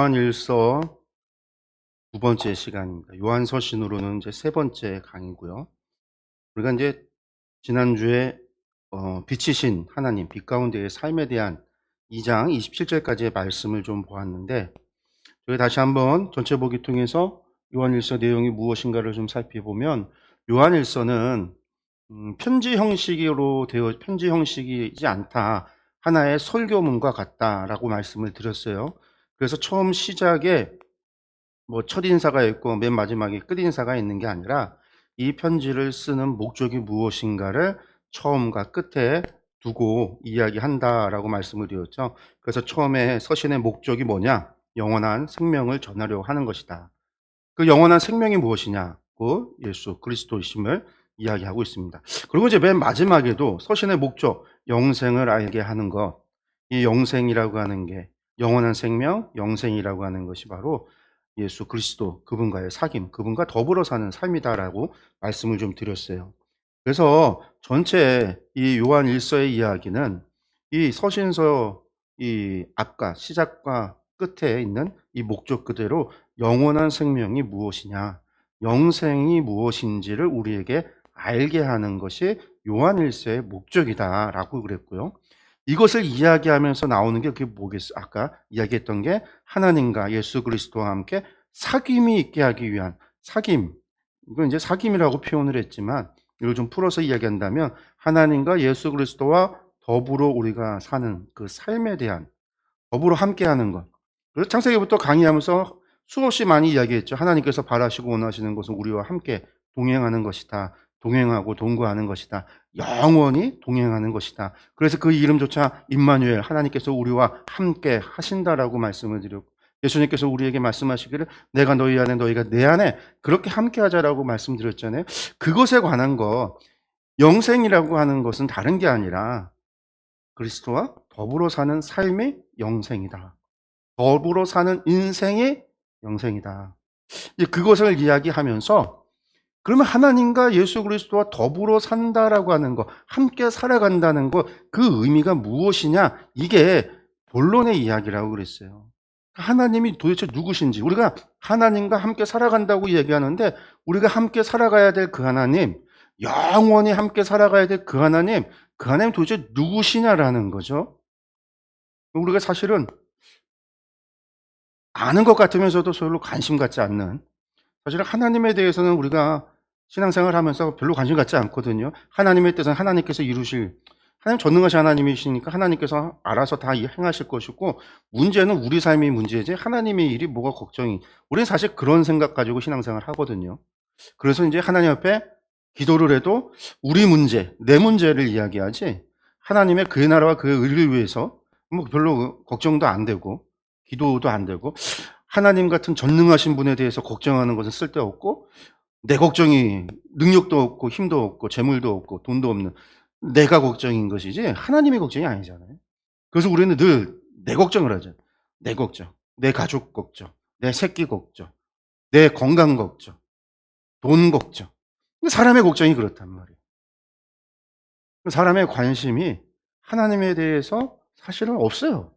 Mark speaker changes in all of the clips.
Speaker 1: 요한일서 두 번째 시간입니다. 요한서신으로는 이제 세 번째 강의고요. 우리가 이제 지난주에 빛이신 하나님, 빛 가운데의 삶에 대한 2장 27절까지의 말씀을 좀 보았는데, 저희 다시 한번 전체 보기 통해서 요한일서 내용이 무엇인가를 좀 살펴보면, 요한일서는 편지 형식이지 않다. 하나의 설교문과 같다라고 말씀을 드렸어요. 그래서 처음 시작에 첫인사가 있고 맨 마지막에 끝인사가 있는 게 아니라 이 편지를 쓰는 목적이 무엇인가를 처음과 끝에 두고 이야기한다라고 말씀을 드렸죠. 그래서 처음에 서신의 목적이 뭐냐? 영원한 생명을 전하려고 하는 것이다. 그 영원한 생명이 무엇이냐? 그 예수 그리스도이심을 이야기하고 있습니다. 그리고 이제 맨 마지막에도 서신의 목적, 영생을 알게 하는 것, 이 영생이라고 하는 게 영원한 생명, 영생이라고 하는 것이 바로 예수 그리스도 그분과의 사귐, 그분과 더불어 사는 삶이다라고 말씀을 좀 드렸어요. 그래서 전체 이 요한 일서의 이야기는 이 서신서 이 앞과 시작과 끝에 있는 이 목적 그대로 영원한 생명이 무엇이냐, 영생이 무엇인지를 우리에게 알게 하는 것이 요한 일서의 목적이다라고 그랬고요. 이것을 이야기하면서 나오는 게 그게 뭐겠어요? 아까 이야기했던 게 하나님과 예수 그리스도와 함께 사귐이 있게 하기 위한 사귐. 이건 이제 사귐이라고 표현을 했지만 이걸 좀 풀어서 이야기한다면 하나님과 예수 그리스도와 더불어 우리가 사는 그 삶에 대한 더불어 함께하는 것. 그래서 창세기부터 강의하면서 수없이 많이 이야기했죠. 하나님께서 바라시고 원하시는 것은 우리와 함께 동행하는 것이다. 동행하고 동거하는 것이다. 영원히 동행하는 것이다. 그래서 그 이름조차 임마누엘, 하나님께서 우리와 함께 하신다라고 말씀을 드렸고, 예수님께서 우리에게 말씀하시기를 내가 너희 안에 너희가 내 안에 그렇게 함께 하자라고 말씀드렸잖아요. 그것에 관한 거, 영생이라고 하는 것은 다른 게 아니라 그리스도와 더불어 사는 삶이 영생이다. 더불어 사는 인생이 영생이다. 그것을 이야기하면서 그러면 하나님과 예수 그리스도와 더불어 산다라고 하는 거, 함께 살아간다는 거, 그 의미가 무엇이냐? 이게 본론의 이야기라고 그랬어요. 하나님이 도대체 누구신지, 우리가 하나님과 함께 살아간다고 얘기하는데 우리가 함께 살아가야 될 그 하나님, 영원히 함께 살아가야 될 그 하나님 도대체 누구시냐라는 거죠. 우리가 사실은 아는 것 같으면서도 별로 관심 갖지 않는, 사실 하나님에 대해서는 우리가 신앙생활 하면서 별로 관심 갖지 않거든요. 하나님의 뜻은 하나님께서 이루실, 하나님 전능하신 하나님이시니까 하나님께서 알아서 다 행하실 것이고, 문제는 우리 삶이 문제지 하나님의 일이 뭐가 걱정이, 우리는 사실 그런 생각 가지고 신앙생활 하거든요. 그래서 이제 하나님 앞에 기도를 해도 우리 문제, 내 문제를 이야기하지 하나님의 그의 나라와 그의 의를 위해서 별로 걱정도 안 되고 기도도 안 되고, 하나님 같은 전능하신 분에 대해서 걱정하는 것은 쓸데없고, 내 걱정이 능력도 없고 힘도 없고 재물도 없고 돈도 없는 내가 걱정인 것이지 하나님의 걱정이 아니잖아요. 그래서 우리는 늘 내 걱정을 하죠. 내 걱정, 내 가족 걱정, 내 새끼 걱정, 내 건강 걱정, 돈 걱정. 사람의 걱정이 그렇단 말이에요. 사람의 관심이 하나님에 대해서 사실은 없어요.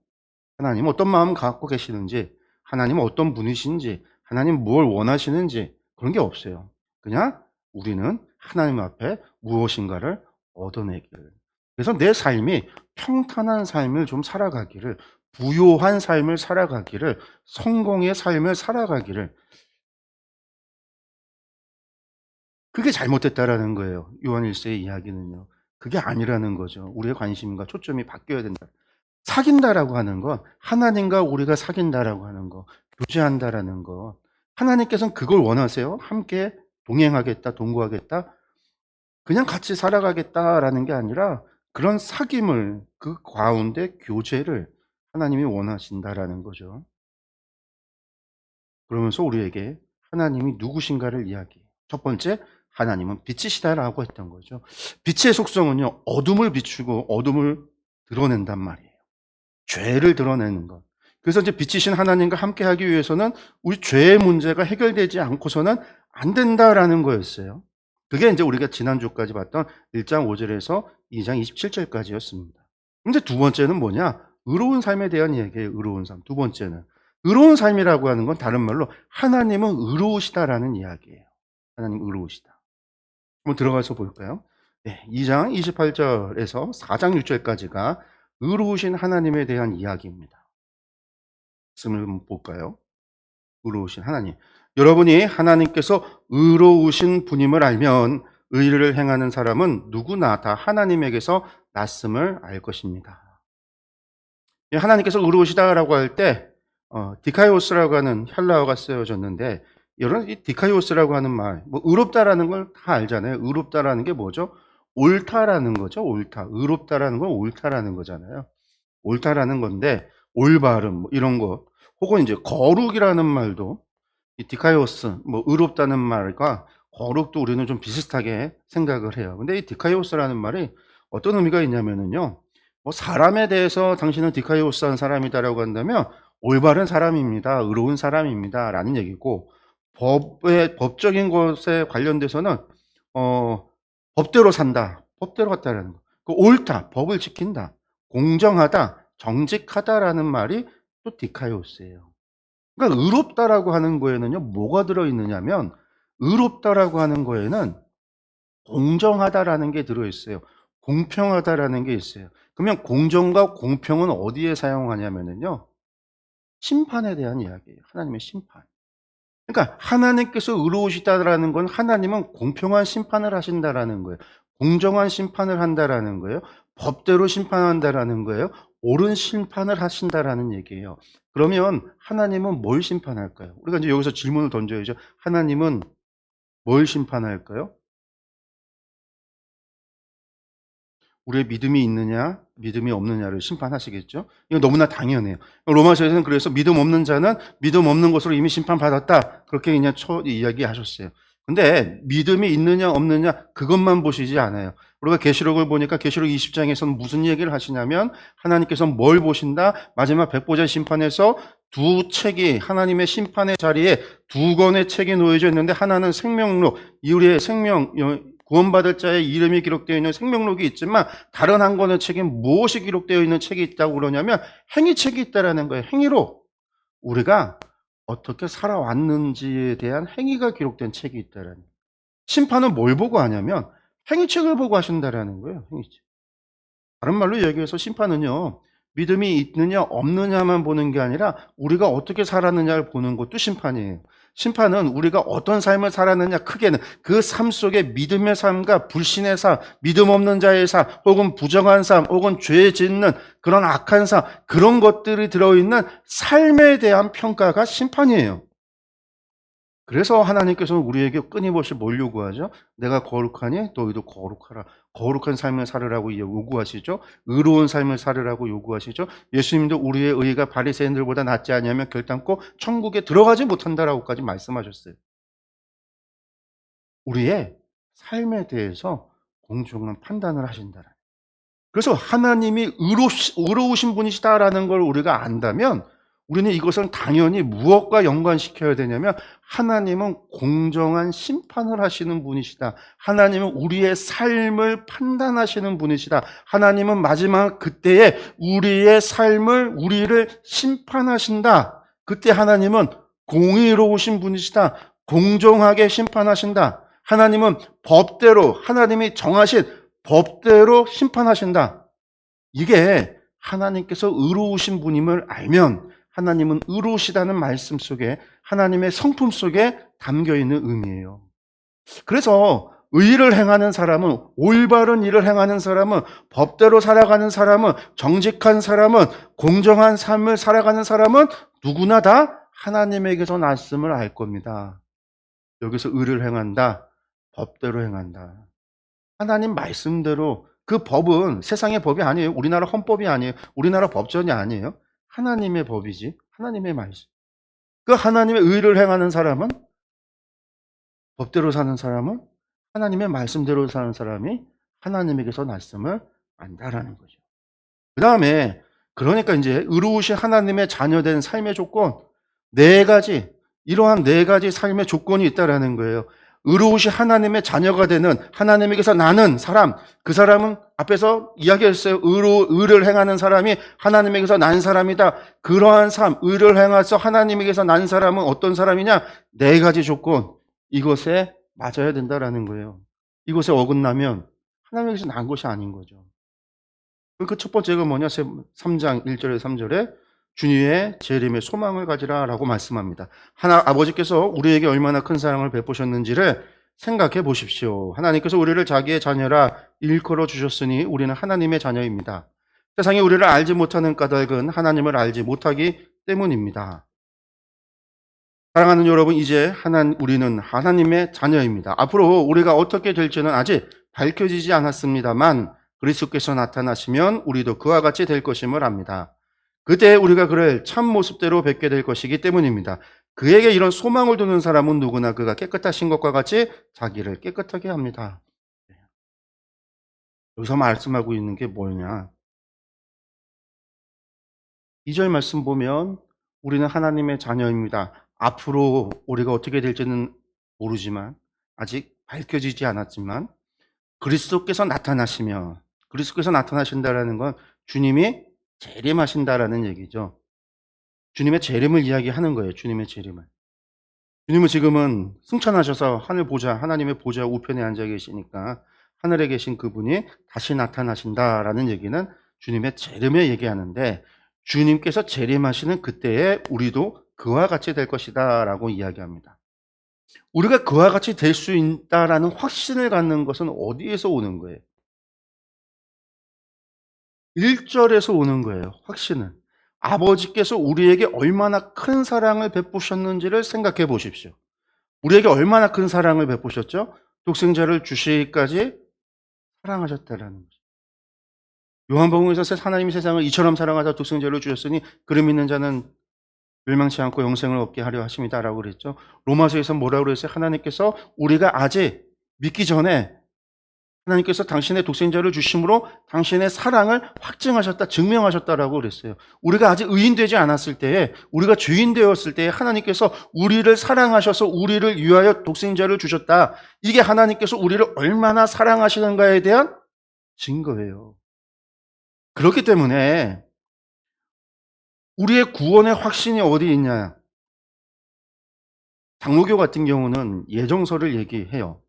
Speaker 1: 하나님 어떤 마음 갖고 계시는지, 하나님 어떤 분이신지, 하나님 뭘 원하시는지 그런 게 없어요. 그냥 우리는 하나님 앞에 무엇인가를 얻어내기를. 그래서 내 삶이 평탄한 삶을 좀 살아가기를, 부요한 삶을 살아가기를, 성공의 삶을 살아가기를, 그게 잘못됐다라는 거예요. 요한일서의 이야기는요. 그게 아니라는 거죠. 우리의 관심과 초점이 바뀌어야 된다. 사귄다라고 하는 건 하나님과 우리가 사귄다라고 하는 거, 교제한다라는 거. 하나님께서는 그걸 원하세요? 함께 동행하겠다, 동거하겠다, 그냥 같이 살아가겠다라는 게 아니라 그런 사귐을, 그 가운데 교제를 하나님이 원하신다라는 거죠. 그러면서 우리에게 하나님이 누구신가를 이야기해요. 첫 번째, 하나님은 빛이시다라고 했던 거죠. 빛의 속성은요, 어둠을 비추고 어둠을 드러낸단 말이에요. 죄를 드러내는 것. 그래서 이제 빛이신 하나님과 함께 하기 위해서는 우리 죄의 문제가 해결되지 않고서는 안 된다라는 거였어요. 그게 이제 우리가 지난주까지 봤던 1장 5절에서 2장 27절까지였습니다. 근데 두 번째는 뭐냐? 의로운 삶에 대한 얘기예요. 의로운 삶. 두 번째는 의로운 삶이라고 하는 건 다른 말로 하나님은 의로우시다라는 이야기예요. 하나님 의로우시다. 한번 들어가서 볼까요? 네, 2장 28절에서 4장 6절까지가 의로우신 하나님에 대한 이야기입니다. 말씀을 한번 볼까요? 의로우신 하나님. 여러분이 하나님께서 의로우신 분임을 알면 의를 행하는 사람은 누구나 다 하나님에게서 났음을 알 것입니다. 하나님께서 의로우시다라고 할 때 디카이오스라고 하는 헬라어가 쓰여졌는데, 이런 이 디카이오스라고 하는 말, 뭐 의롭다라는 걸 다 알잖아요. 의롭다라는 게 뭐죠? 옳다라는 거죠. 옳다. 의롭다라는 건 옳다라는 거잖아요. 옳다라는 건데, 올바름 뭐 이런 거, 혹은 이제 거룩이라는 말도 이 디카이오스, 뭐 의롭다는 말과 거룩도 우리는 좀 비슷하게 생각을 해요. 근데 이 디카이오스라는 말이 어떤 의미가 있냐면은요, 뭐 사람에 대해서 당신은 디카이오스한 사람이다라고 한다면 올바른 사람입니다, 의로운 사람입니다라는 얘기고, 법적인 것에 관련돼서는 법대로 산다, 법대로 갔다라는 거, 그 옳다, 법을 지킨다, 공정하다, 정직하다라는 말이 또 디카이오스예요. 그러니까 의롭다라고 하는 거에는요, 뭐가 들어있느냐면, 의롭다라고 하는 거에는 공정하다라는 게 들어있어요. 공평하다라는 게 있어요. 그러면 공정과 공평은 어디에 사용하냐면요, 심판에 대한 이야기예요. 하나님의 심판. 그러니까 하나님께서 의로우시다라는 건 하나님은 공평한 심판을 하신다라는 거예요. 공정한 심판을 한다라는 거예요. 법대로 심판한다라는 거예요. 옳은 심판을 하신다라는 얘기예요. 그러면 하나님은 뭘 심판할까요? 우리가 이제 여기서 질문을 던져야죠. 하나님은 뭘 심판할까요? 우리의 믿음이 있느냐, 믿음이 없느냐를 심판하시겠죠? 이거 너무나 당연해요. 로마서에서는 그래서 믿음 없는 자는 믿음 없는 것으로 이미 심판받았다, 그렇게 그냥 이야기하셨어요. 근데 믿음이 있느냐 없느냐 그것만 보시지 않아요. 우리가 계시록을 보니까 계시록 20장에서는 무슨 얘기를 하시냐면, 하나님께서 뭘 보신다? 마지막 백보자 심판에서 두 책이, 하나님의 심판의 자리에 두 권의 책이 놓여져 있는데, 하나는 생명록, 우리의 생명, 구원받을 자의 이름이 기록되어 있는 생명록이 있지만, 다른 한 권의 책에 무엇이 기록되어 있는 책이 있다고 그러냐면 행위책이 있다라는 거예요. 행위로 우리가 어떻게 살아왔는지에 대한 행위가 기록된 책이 있다라는 거예요. 심판은 뭘 보고 하냐면 행위책을 보고 하신다라는 거예요. 행위책. 다른 말로 얘기해서 심판은요, 믿음이 있느냐 없느냐만 보는 게 아니라 우리가 어떻게 살았느냐를 보는 것도 심판이에요. 심판은 우리가 어떤 삶을 살았느냐, 크게는 그 삶 속에 믿음의 삶과 불신의 삶, 믿음 없는 자의 삶, 혹은 부정한 삶, 혹은 죄 짓는 그런 악한 삶, 그런 것들이 들어있는 삶에 대한 평가가 심판이에요. 그래서 하나님께서는 우리에게 끊임없이 뭘 요구하죠? 내가 거룩하니 너희도 거룩하라. 거룩한 삶을 살으라고 요구하시죠. 의로운 삶을 살으라고 요구하시죠. 예수님도 우리의 의가 바리새인들보다 낫지 않으면 결단코 천국에 들어가지 못한다라고까지 말씀하셨어요. 우리의 삶에 대해서 공정한 판단을 하신다는. 그래서 하나님이 의로우신 분이시다라는 걸 우리가 안다면, 우리는 이것을 당연히 무엇과 연관시켜야 되냐면, 하나님은 공정한 심판을 하시는 분이시다. 하나님은 우리의 삶을 판단하시는 분이시다. 하나님은 마지막 그때에 우리를 심판하신다. 그때 하나님은 공의로우신 분이시다. 공정하게 심판하신다. 하나님은 법대로, 하나님이 정하신 법대로 심판하신다. 이게 하나님께서 의로우신 분임을 알면, 하나님은 의로우시다는 말씀 속에, 하나님의 성품 속에 담겨있는 의미예요. 그래서 의를 행하는 사람은, 올바른 일을 행하는 사람은, 법대로 살아가는 사람은, 정직한 사람은, 공정한 삶을 살아가는 사람은 누구나 다 하나님에게서 났음을 알 겁니다. 여기서 의를 행한다, 법대로 행한다, 하나님 말씀대로. 그 법은 세상의 법이 아니에요. 우리나라 헌법이 아니에요. 우리나라 법전이 아니에요. 하나님의 법이지. 하나님의 말씀. 그 하나님의 의를 행하는 사람은, 법대로 사는 사람은, 하나님의 말씀대로 사는 사람이 하나님에게서 났음을 안다라는 거죠. 그 다음에, 그러니까 이제 의로우신 하나님의 자녀된 삶의 조건, 네 가지, 이러한 네 가지 삶의 조건이 있다라는 거예요. 의로우신 하나님의 자녀가 되는 하나님에게서 나는 사람, 그 사람은 앞에서 이야기했어요. 의를 행하는 사람이 하나님에게서 난 사람이다. 그러한 삶, 의를 행해서 하나님에게서 난 사람은 어떤 사람이냐? 네 가지 조건, 이것에 맞아야 된다라는 거예요. 이것에 어긋나면 하나님에게서 난 것이 아닌 거죠. 그 첫 번째가 뭐냐? 3장 1절에 3절에 주님의 재림의 소망을 가지라라고 말씀합니다. 아버지께서 우리에게 얼마나 큰 사랑을 베푸셨는지를 생각해 보십시오. 하나님께서 우리를 자기의 자녀라 일컬어 주셨으니 우리는 하나님의 자녀입니다. 세상이 우리를 알지 못하는 까닭은 하나님을 알지 못하기 때문입니다. 사랑하는 여러분, 이제 우리는 하나님의 자녀입니다. 앞으로 우리가 어떻게 될지는 아직 밝혀지지 않았습니다만 그리스도께서 나타나시면 우리도 그와 같이 될 것임을 압니다. 그때 우리가 그를 참 모습대로 뵙게 될 것이기 때문입니다. 그에게 이런 소망을 두는 사람은 누구나 그가 깨끗하신 것과 같이 자기를 깨끗하게 합니다. 여기서 말씀하고 있는 게 뭐냐? 2절 말씀 보면 우리는 하나님의 자녀입니다. 앞으로 우리가 어떻게 될지는 모르지만 아직 밝혀지지 않았지만 그리스도께서 나타나신다라는 건 주님이 재림하신다라는 얘기죠. 주님의 재림을 이야기하는 거예요. 주님의 재림을. 주님은 지금은 승천하셔서 하나님의 보좌 우편에 앉아 계시니까 하늘에 계신 그분이 다시 나타나신다라는 얘기는 주님의 재림에 얘기하는데 주님께서 재림하시는 그때에 우리도 그와 같이 될 것이다 라고 이야기합니다. 우리가 그와 같이 될 수 있다라는 확신을 갖는 것은 어디에서 오는 거예요? 1절에서 오는 거예요. 확신은. 아버지께서 우리에게 얼마나 큰 사랑을 베푸셨는지를 생각해 보십시오. 우리에게 얼마나 큰 사랑을 베푸셨죠? 독생자를 주시기까지 사랑하셨다라는 거죠. 요한복음에서 하나님이 세상을 이처럼 사랑하사 독생자를 주셨으니 그름 있는 자는 멸망치 않고 영생을 얻게 하려 하심이다라고 그랬죠. 로마서에서 뭐라고 그랬어요? 하나님께서 우리가 아직 믿기 전에 하나님께서 당신의 독생자를 주심으로 당신의 사랑을 확증하셨다, 증명하셨다라고 그랬어요. 우리가 아직 의인되지 않았을 때에, 우리가 죄인 되었을 때에 하나님께서 우리를 사랑하셔서 우리를 위하여 독생자를 주셨다. 이게 하나님께서 우리를 얼마나 사랑하시는가에 대한 증거예요. 그렇기 때문에 우리의 구원의 확신이 어디 있냐? 장로교 같은 경우는 예정설을 얘기해요.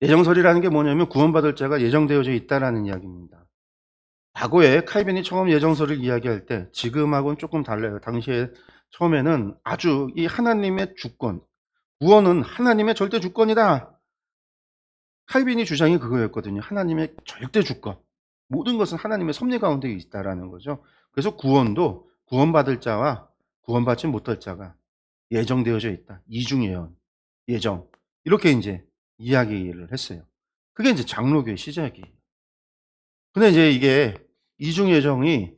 Speaker 1: 예정설이라는 게 뭐냐면 구원받을 자가 예정되어져 있다라는 이야기입니다. 과거에 칼빈이 처음 예정설을 이야기할 때 지금하고는 조금 달라요. 당시에 처음에는 아주 이 하나님의 주권, 구원은 하나님의 절대 주권이다. 칼빈이 주장이 그거였거든요. 하나님의 절대 주권. 모든 것은 하나님의 섭리 가운데 있다라는 거죠. 그래서 구원도 구원받을 자와 구원받지 못할 자가 예정되어져 있다. 이중예언, 예정. 이렇게 이제 이야기를 했어요. 그게 이제 장로교의 시작이에요. 근데 이제 이게 이중 예정이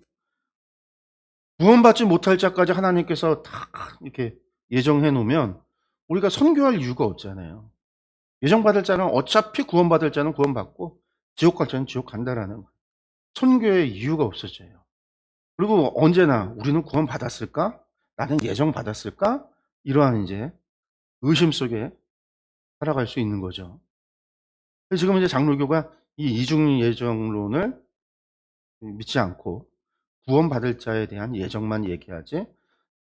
Speaker 1: 구원받지 못할 자까지 하나님께서 다 이렇게 예정해 놓으면 우리가 선교할 이유가 없잖아요. 예정받을 자는 어차피 구원받을 자는 구원받고 지옥 갈 자는 지옥 간다라는 거예요. 선교의 이유가 없어져요. 그리고 언제나 우리는 구원받았을까? 나는 예정받았을까? 이러한 이제 의심 속에 살아갈 수 있는 거죠. 지금 이제 장로교가 이 이중 예정론을 믿지 않고 구원받을 자에 대한 예정만 얘기하지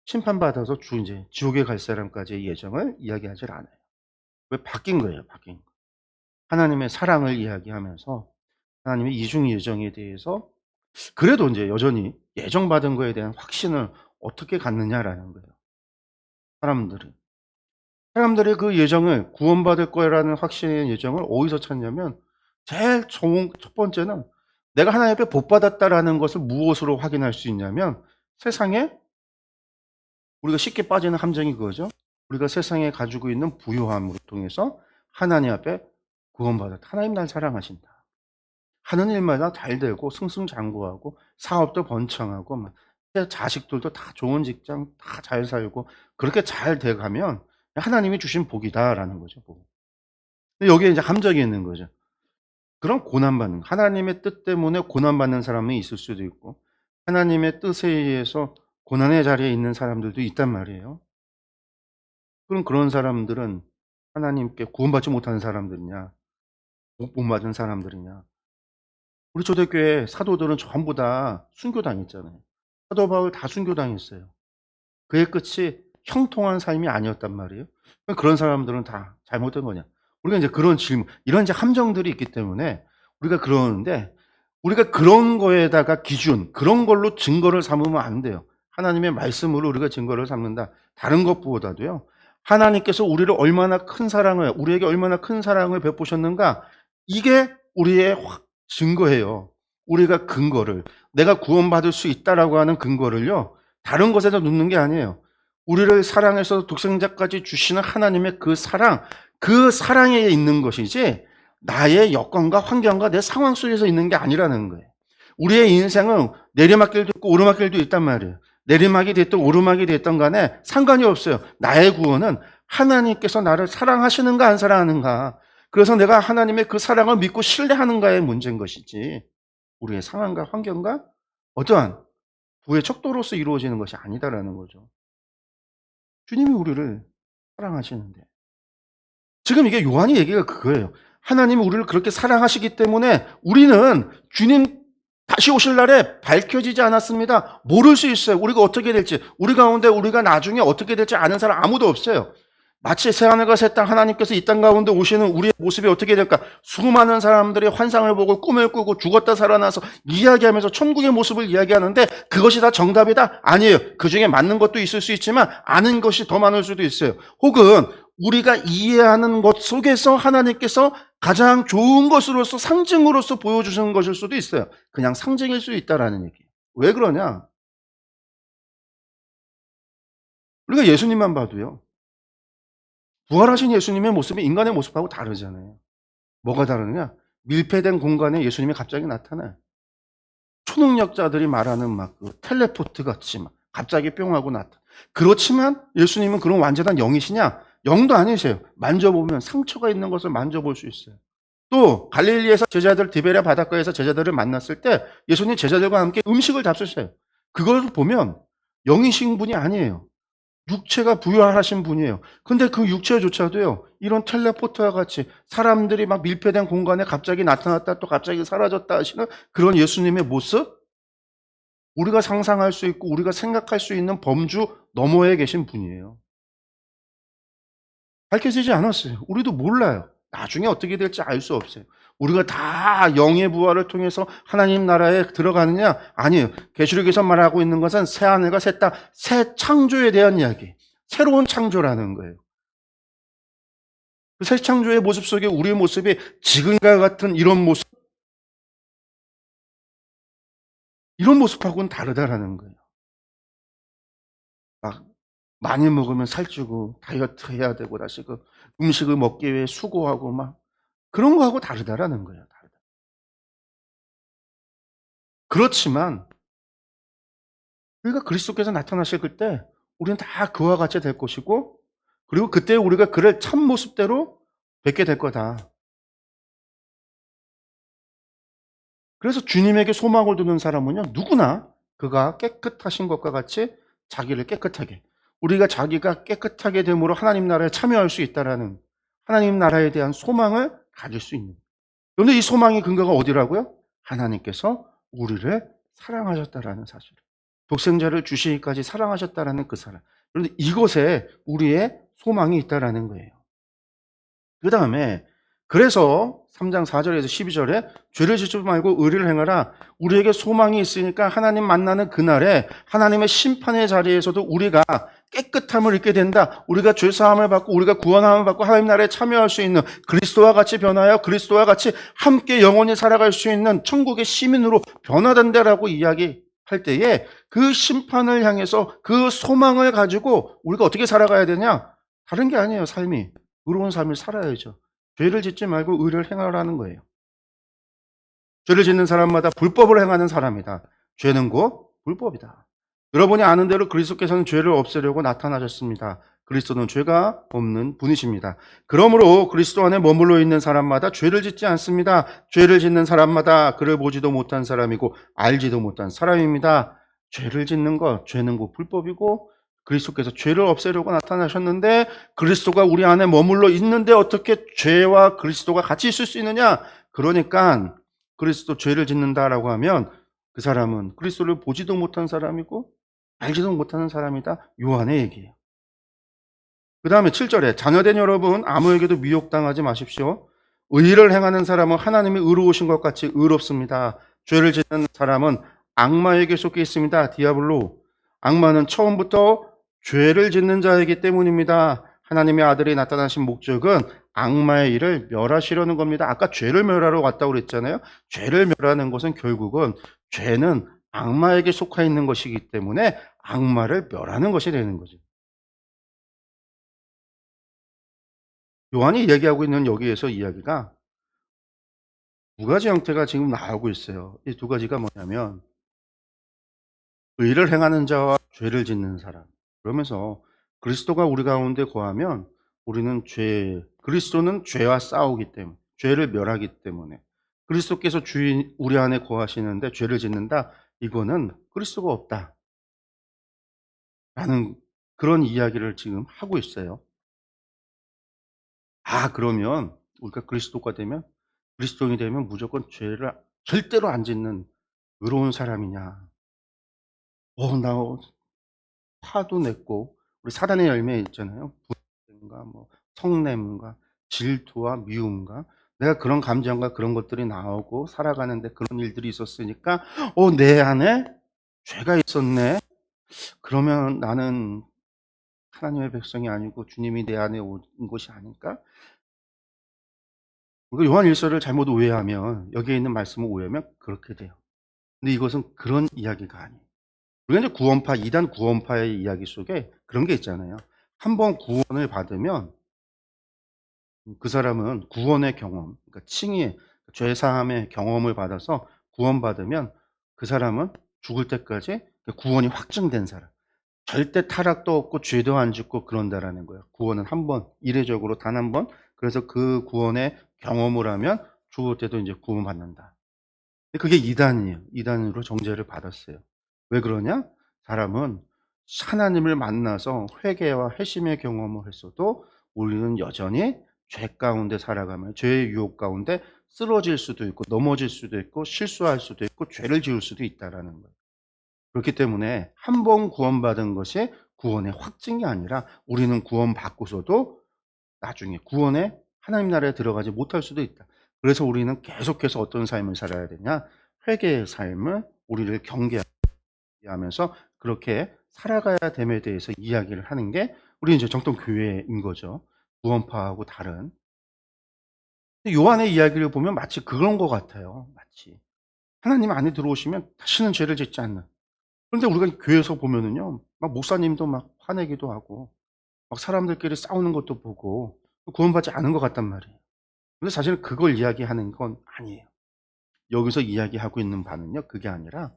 Speaker 1: 심판받아서 이제 지옥에 갈 사람까지의 예정을 이야기하지 않아요. 왜 바뀐 거예요, 바뀐 거. 하나님의 사랑을 이야기하면서 하나님의 이중 예정에 대해서 그래도 이제 여전히 예정받은 거에 대한 확신을 어떻게 갖느냐라는 거예요. 사람들이 그 예정을 구원받을 거라는 확신의 예정을 어디서 찾냐면 제일 좋은 첫 번째는 내가 하나님 앞에 복 받았다라는 것을 무엇으로 확인할 수 있냐면 세상에 우리가 쉽게 빠지는 함정이 그거죠. 우리가 세상에 가지고 있는 부요함을 통해서 하나님 앞에 구원받았다. 하나님 날 사랑하신다. 하는 일마다 잘 되고 승승장구하고 사업도 번창하고 막 자식들도 다 좋은 직장 다 잘 살고 그렇게 잘 돼가면 하나님이 주신 복이다라는 거죠. 복. 근데 여기에 이제 함정이 있는 거죠. 그런 고난받는 하나님의 뜻 때문에 고난받는 사람이 있을 수도 있고 하나님의 뜻에 의해서 고난의 자리에 있는 사람들도 있단 말이에요. 그럼 그런 사람들은 하나님께 구원받지 못하는 사람들이냐, 못 맞은 사람들이냐. 우리 초대교회 사도들은 전부 다 순교당했잖아요. 사도 바울 다 순교당했어요. 그의 끝이 형통한 삶이 아니었단 말이에요. 그런 사람들은 다 잘못된 거냐. 우리가 이제 그런 질문, 이런 이제 함정들이 있기 때문에 우리가 그러는데, 우리가 그런 거에다가 기준, 그런 걸로 증거를 삼으면 안 돼요. 하나님의 말씀으로 우리가 증거를 삼는다. 다른 것보다도요. 하나님께서 우리를 얼마나 큰 사랑을, 우리에게 얼마나 큰 사랑을 베푸셨는가. 이게 우리의 증거예요. 우리가 근거를, 내가 구원받을 수 있다라고 하는 근거를요. 다른 것에다 놓는 게 아니에요. 우리를 사랑해서 독생자까지 주시는 하나님의 그 사랑, 그 사랑에 있는 것이지 나의 여건과 환경과 내 상황 속에서 있는 게 아니라는 거예요. 우리의 인생은 내리막길도 있고 오르막길도 있단 말이에요. 내리막이 됐든 오르막이 됐든 간에 상관이 없어요. 나의 구원은 하나님께서 나를 사랑하시는가 안 사랑하는가. 그래서 내가 하나님의 그 사랑을 믿고 신뢰하는가의 문제인 것이지, 우리의 상황과 환경과 어떠한 부의 척도로서 이루어지는 것이 아니다라는 거죠. 주님이 우리를 사랑하시는데, 지금 이게 요한이 얘기가 그거예요. 하나님이 우리를 그렇게 사랑하시기 때문에 우리는 주님 다시 오실 날에 밝혀지지 않았습니다. 모를 수 있어요. 우리가 어떻게 될지, 우리 가운데 우리가 나중에 어떻게 될지 아는 사람 아무도 없어요. 마치 새하늘과 새 땅, 하나님께서 이 땅 가운데 오시는 우리의 모습이 어떻게 될까? 수많은 사람들이 환상을 보고 꿈을 꾸고 죽었다 살아나서 이야기하면서 천국의 모습을 이야기하는데 그것이 다 정답이다? 아니에요. 그 중에 맞는 것도 있을 수 있지만 아는 것이 더 많을 수도 있어요. 혹은 우리가 이해하는 것 속에서 하나님께서 가장 좋은 것으로서 상징으로서 보여주시는 것일 수도 있어요. 그냥 상징일 수 있다라는 얘기예요. 왜 그러냐? 우리가 예수님만 봐도요. 부활하신 예수님의 모습이 인간의 모습하고 다르잖아요. 뭐가 다르냐? 밀폐된 공간에 예수님이 갑자기 나타나요. 초능력자들이 말하는 막 그 텔레포트 같이 막 갑자기 뿅 하고 나타나. 그렇지만 예수님은 그런 완전한 영이시냐? 영도 아니세요. 만져보면 상처가 있는 것을 만져볼 수 있어요. 또 갈릴리에서 제자들, 디베랴 바닷가에서 제자들을 만났을 때 예수님 제자들과 함께 음식을 잡수셔요. 그걸 보면 영이신 분이 아니에요. 육체가 부여하신 분이에요. 근데 그 육체조차도요, 이런 텔레포트와 같이 사람들이 막 밀폐된 공간에 갑자기 나타났다 또 갑자기 사라졌다 하시는 그런 예수님의 모습? 우리가 상상할 수 있고 우리가 생각할 수 있는 범주 너머에 계신 분이에요. 밝혀지지 않았어요. 우리도 몰라요. 나중에 어떻게 될지 알 수 없어요. 우리가 다 영의 부활을 통해서 하나님 나라에 들어가느냐? 아니에요. 계시록에서 말하고 있는 것은 새 하늘과 새 땅, 새 창조에 대한 이야기. 새로운 창조라는 거예요. 그 새 창조의 모습 속에 우리의 모습이 지금과 같은 이런 모습, 이런 모습하고는 다르다라는 거예요. 막 많이 먹으면 살찌고 다이어트 해야 되고 다시 그 음식을 먹기 위해 수고하고 막 그런 거하고 다르다라는 거예요. 다르다. 그렇지만 우리가 그리스도께서 나타나실 그때 우리는 다 그와 같이 될 것이고, 그리고 그때 우리가 그를 참 모습대로 뵙게 될 거다. 그래서 주님에게 소망을 두는 사람은요, 누구나 그가 깨끗하신 것과 같이 자기를 깨끗하게, 우리가 자기가 깨끗하게 됨으로 하나님 나라에 참여할 수 있다라는 하나님 나라에 대한 소망을 가질 수 있는. 그런데 이 소망의 근거가 어디라고요? 하나님께서 우리를 사랑하셨다라는 사실. 독생자를 주시기까지 사랑하셨다라는 그 사랑. 그런데 이것에 우리의 소망이 있다라는 거예요. 그 다음에 그래서 3장 4절에서 12절에 죄를 짓지 말고 의를 행하라. 우리에게 소망이 있으니까 하나님 만나는 그날에 하나님의 심판의 자리에서도 우리가 깨끗함을 입게 된다. 우리가 죄사함을 받고 우리가 구원함을 받고 하나님 나라에 참여할 수 있는, 그리스도와 같이 변하여 그리스도와 같이 함께 영원히 살아갈 수 있는 천국의 시민으로 변화된다라고 이야기할 때에 그 심판을 향해서 그 소망을 가지고 우리가 어떻게 살아가야 되냐? 다른 게 아니에요. 삶이. 의로운 삶을 살아야죠. 죄를 짓지 말고 의를 행하라는 거예요. 죄를 짓는 사람마다 불법을 행하는 사람이다. 죄는 곧 불법이다. 여러분이 아는 대로 그리스도께서는 죄를 없애려고 나타나셨습니다. 그리스도는 죄가 없는 분이십니다. 그러므로 그리스도 안에 머물러 있는 사람마다 죄를 짓지 않습니다. 죄를 짓는 사람마다 그를 보지도 못한 사람이고 알지도 못한 사람입니다. 죄를 짓는 것, 죄는 곧 불법이고 그리스도께서 죄를 없애려고 나타나셨는데 그리스도가 우리 안에 머물러 있는데 어떻게 죄와 그리스도가 같이 있을 수 있느냐? 그러니까 그리스도 죄를 짓는다라고 하면 그 사람은 그리스도를 보지도 못한 사람이고 알지도 못하는 사람이다. 요한의 얘기예요. 그 다음에 7절에 자녀된 여러분 아무에게도 미혹당하지 마십시오. 의를 행하는 사람은 하나님이 의로우신 것 같이 의롭습니다. 죄를 짓는 사람은 악마에게 속해 있습니다. 디아블로. 악마는 처음부터 죄를 짓는 자이기 때문입니다. 하나님의 아들이 나타나신 목적은 악마의 일을 멸하시려는 겁니다. 아까 죄를 멸하러 왔다고 그랬잖아요. 죄를 멸하는 것은 결국은 죄는 악마에게 속해 있는 것이기 때문에 악마를 멸하는 것이 되는 거죠. 요한이 얘기하고 있는 여기에서 이야기가 두 가지 형태가 지금 나오고 있어요. 이 두 가지가 뭐냐면 의를 행하는 자와 죄를 짓는 사람. 그러면서 그리스도가 우리 가운데 거하면 우리는 그리스도는 죄와 싸우기 때문에, 죄를 멸하기 때문에 그리스도께서 주인 우리 안에 거하시는데 죄를 짓는다. 이거는 그리스도가 없다라는 그런 이야기를 지금 하고 있어요. 그러면 우리가 그리스도가 되면 그리스도인이 되면 무조건 죄를 절대로 안 짓는 의로운 사람이냐? 나 화도 냈고 우리 사단의 열매 있잖아요. 분노가 뭐 성냄과 질투와 미움과 내가 그런 감정과 그런 것들이 나오고 살아가는데 그런 일들이 있었으니까 내 안에 죄가 있었네. 그러면 나는 하나님의 백성이 아니고 주님이 내 안에 온 것이 아닐까? 우리가 요한 1서를 잘못 오해하면 여기에 있는 말씀을 오해하면 그렇게 돼요. 근데 이것은 그런 이야기가 아니에요. 우리가 이제 구원파, 이단 구원파의 이야기 속에 그런 게 있잖아요. 한번 구원을 받으면 그 사람은 구원의 경험, 그러니까 칭의, 죄사함의 경험을 받아서 구원받으면 그 사람은 죽을 때까지 구원이 확증된 사람. 절대 타락도 없고 죄도 안 짓고 그런다라는 거예요. 구원은 한 번, 이례적으로 단 한 번. 그래서 그 구원의 경험을 하면 죽을 때도 이제 구원받는다. 그게 이단이에요. 이단으로 정죄를 받았어요. 왜 그러냐? 사람은 하나님을 만나서 회개와 회심의 경험을 했어도 우리는 여전히 죄 가운데 살아가면 죄의 유혹 가운데 쓰러질 수도 있고 넘어질 수도 있고 실수할 수도 있고 죄를 지을 수도 있다라는 거예요. 그렇기 때문에 한 번 구원받은 것이 구원의 확증이 아니라 우리는 구원받고서도 나중에 구원에 하나님 나라에 들어가지 못할 수도 있다. 그래서 우리는 계속해서 어떤 삶을 살아야 되냐? 회개의 삶을 우리를 경계하면서 그렇게 살아가야 됨에 대해서 이야기를 하는 게 우리 이제 정통 교회인 거죠. 구원파하고 다른. 요한의 이야기를 보면 마치 그런 것 같아요. 마치 하나님 안에 들어오시면 다시는 죄를 짓지 않는. 그런데 우리가 교회에서 보면은요, 막 목사님도 막 화내기도 하고, 막 사람들끼리 싸우는 것도 보고 구원받지 않은 것 같단 말이에요. 근데 사실 그걸 이야기하는 건 아니에요. 여기서 이야기하고 있는 바는요, 그게 아니라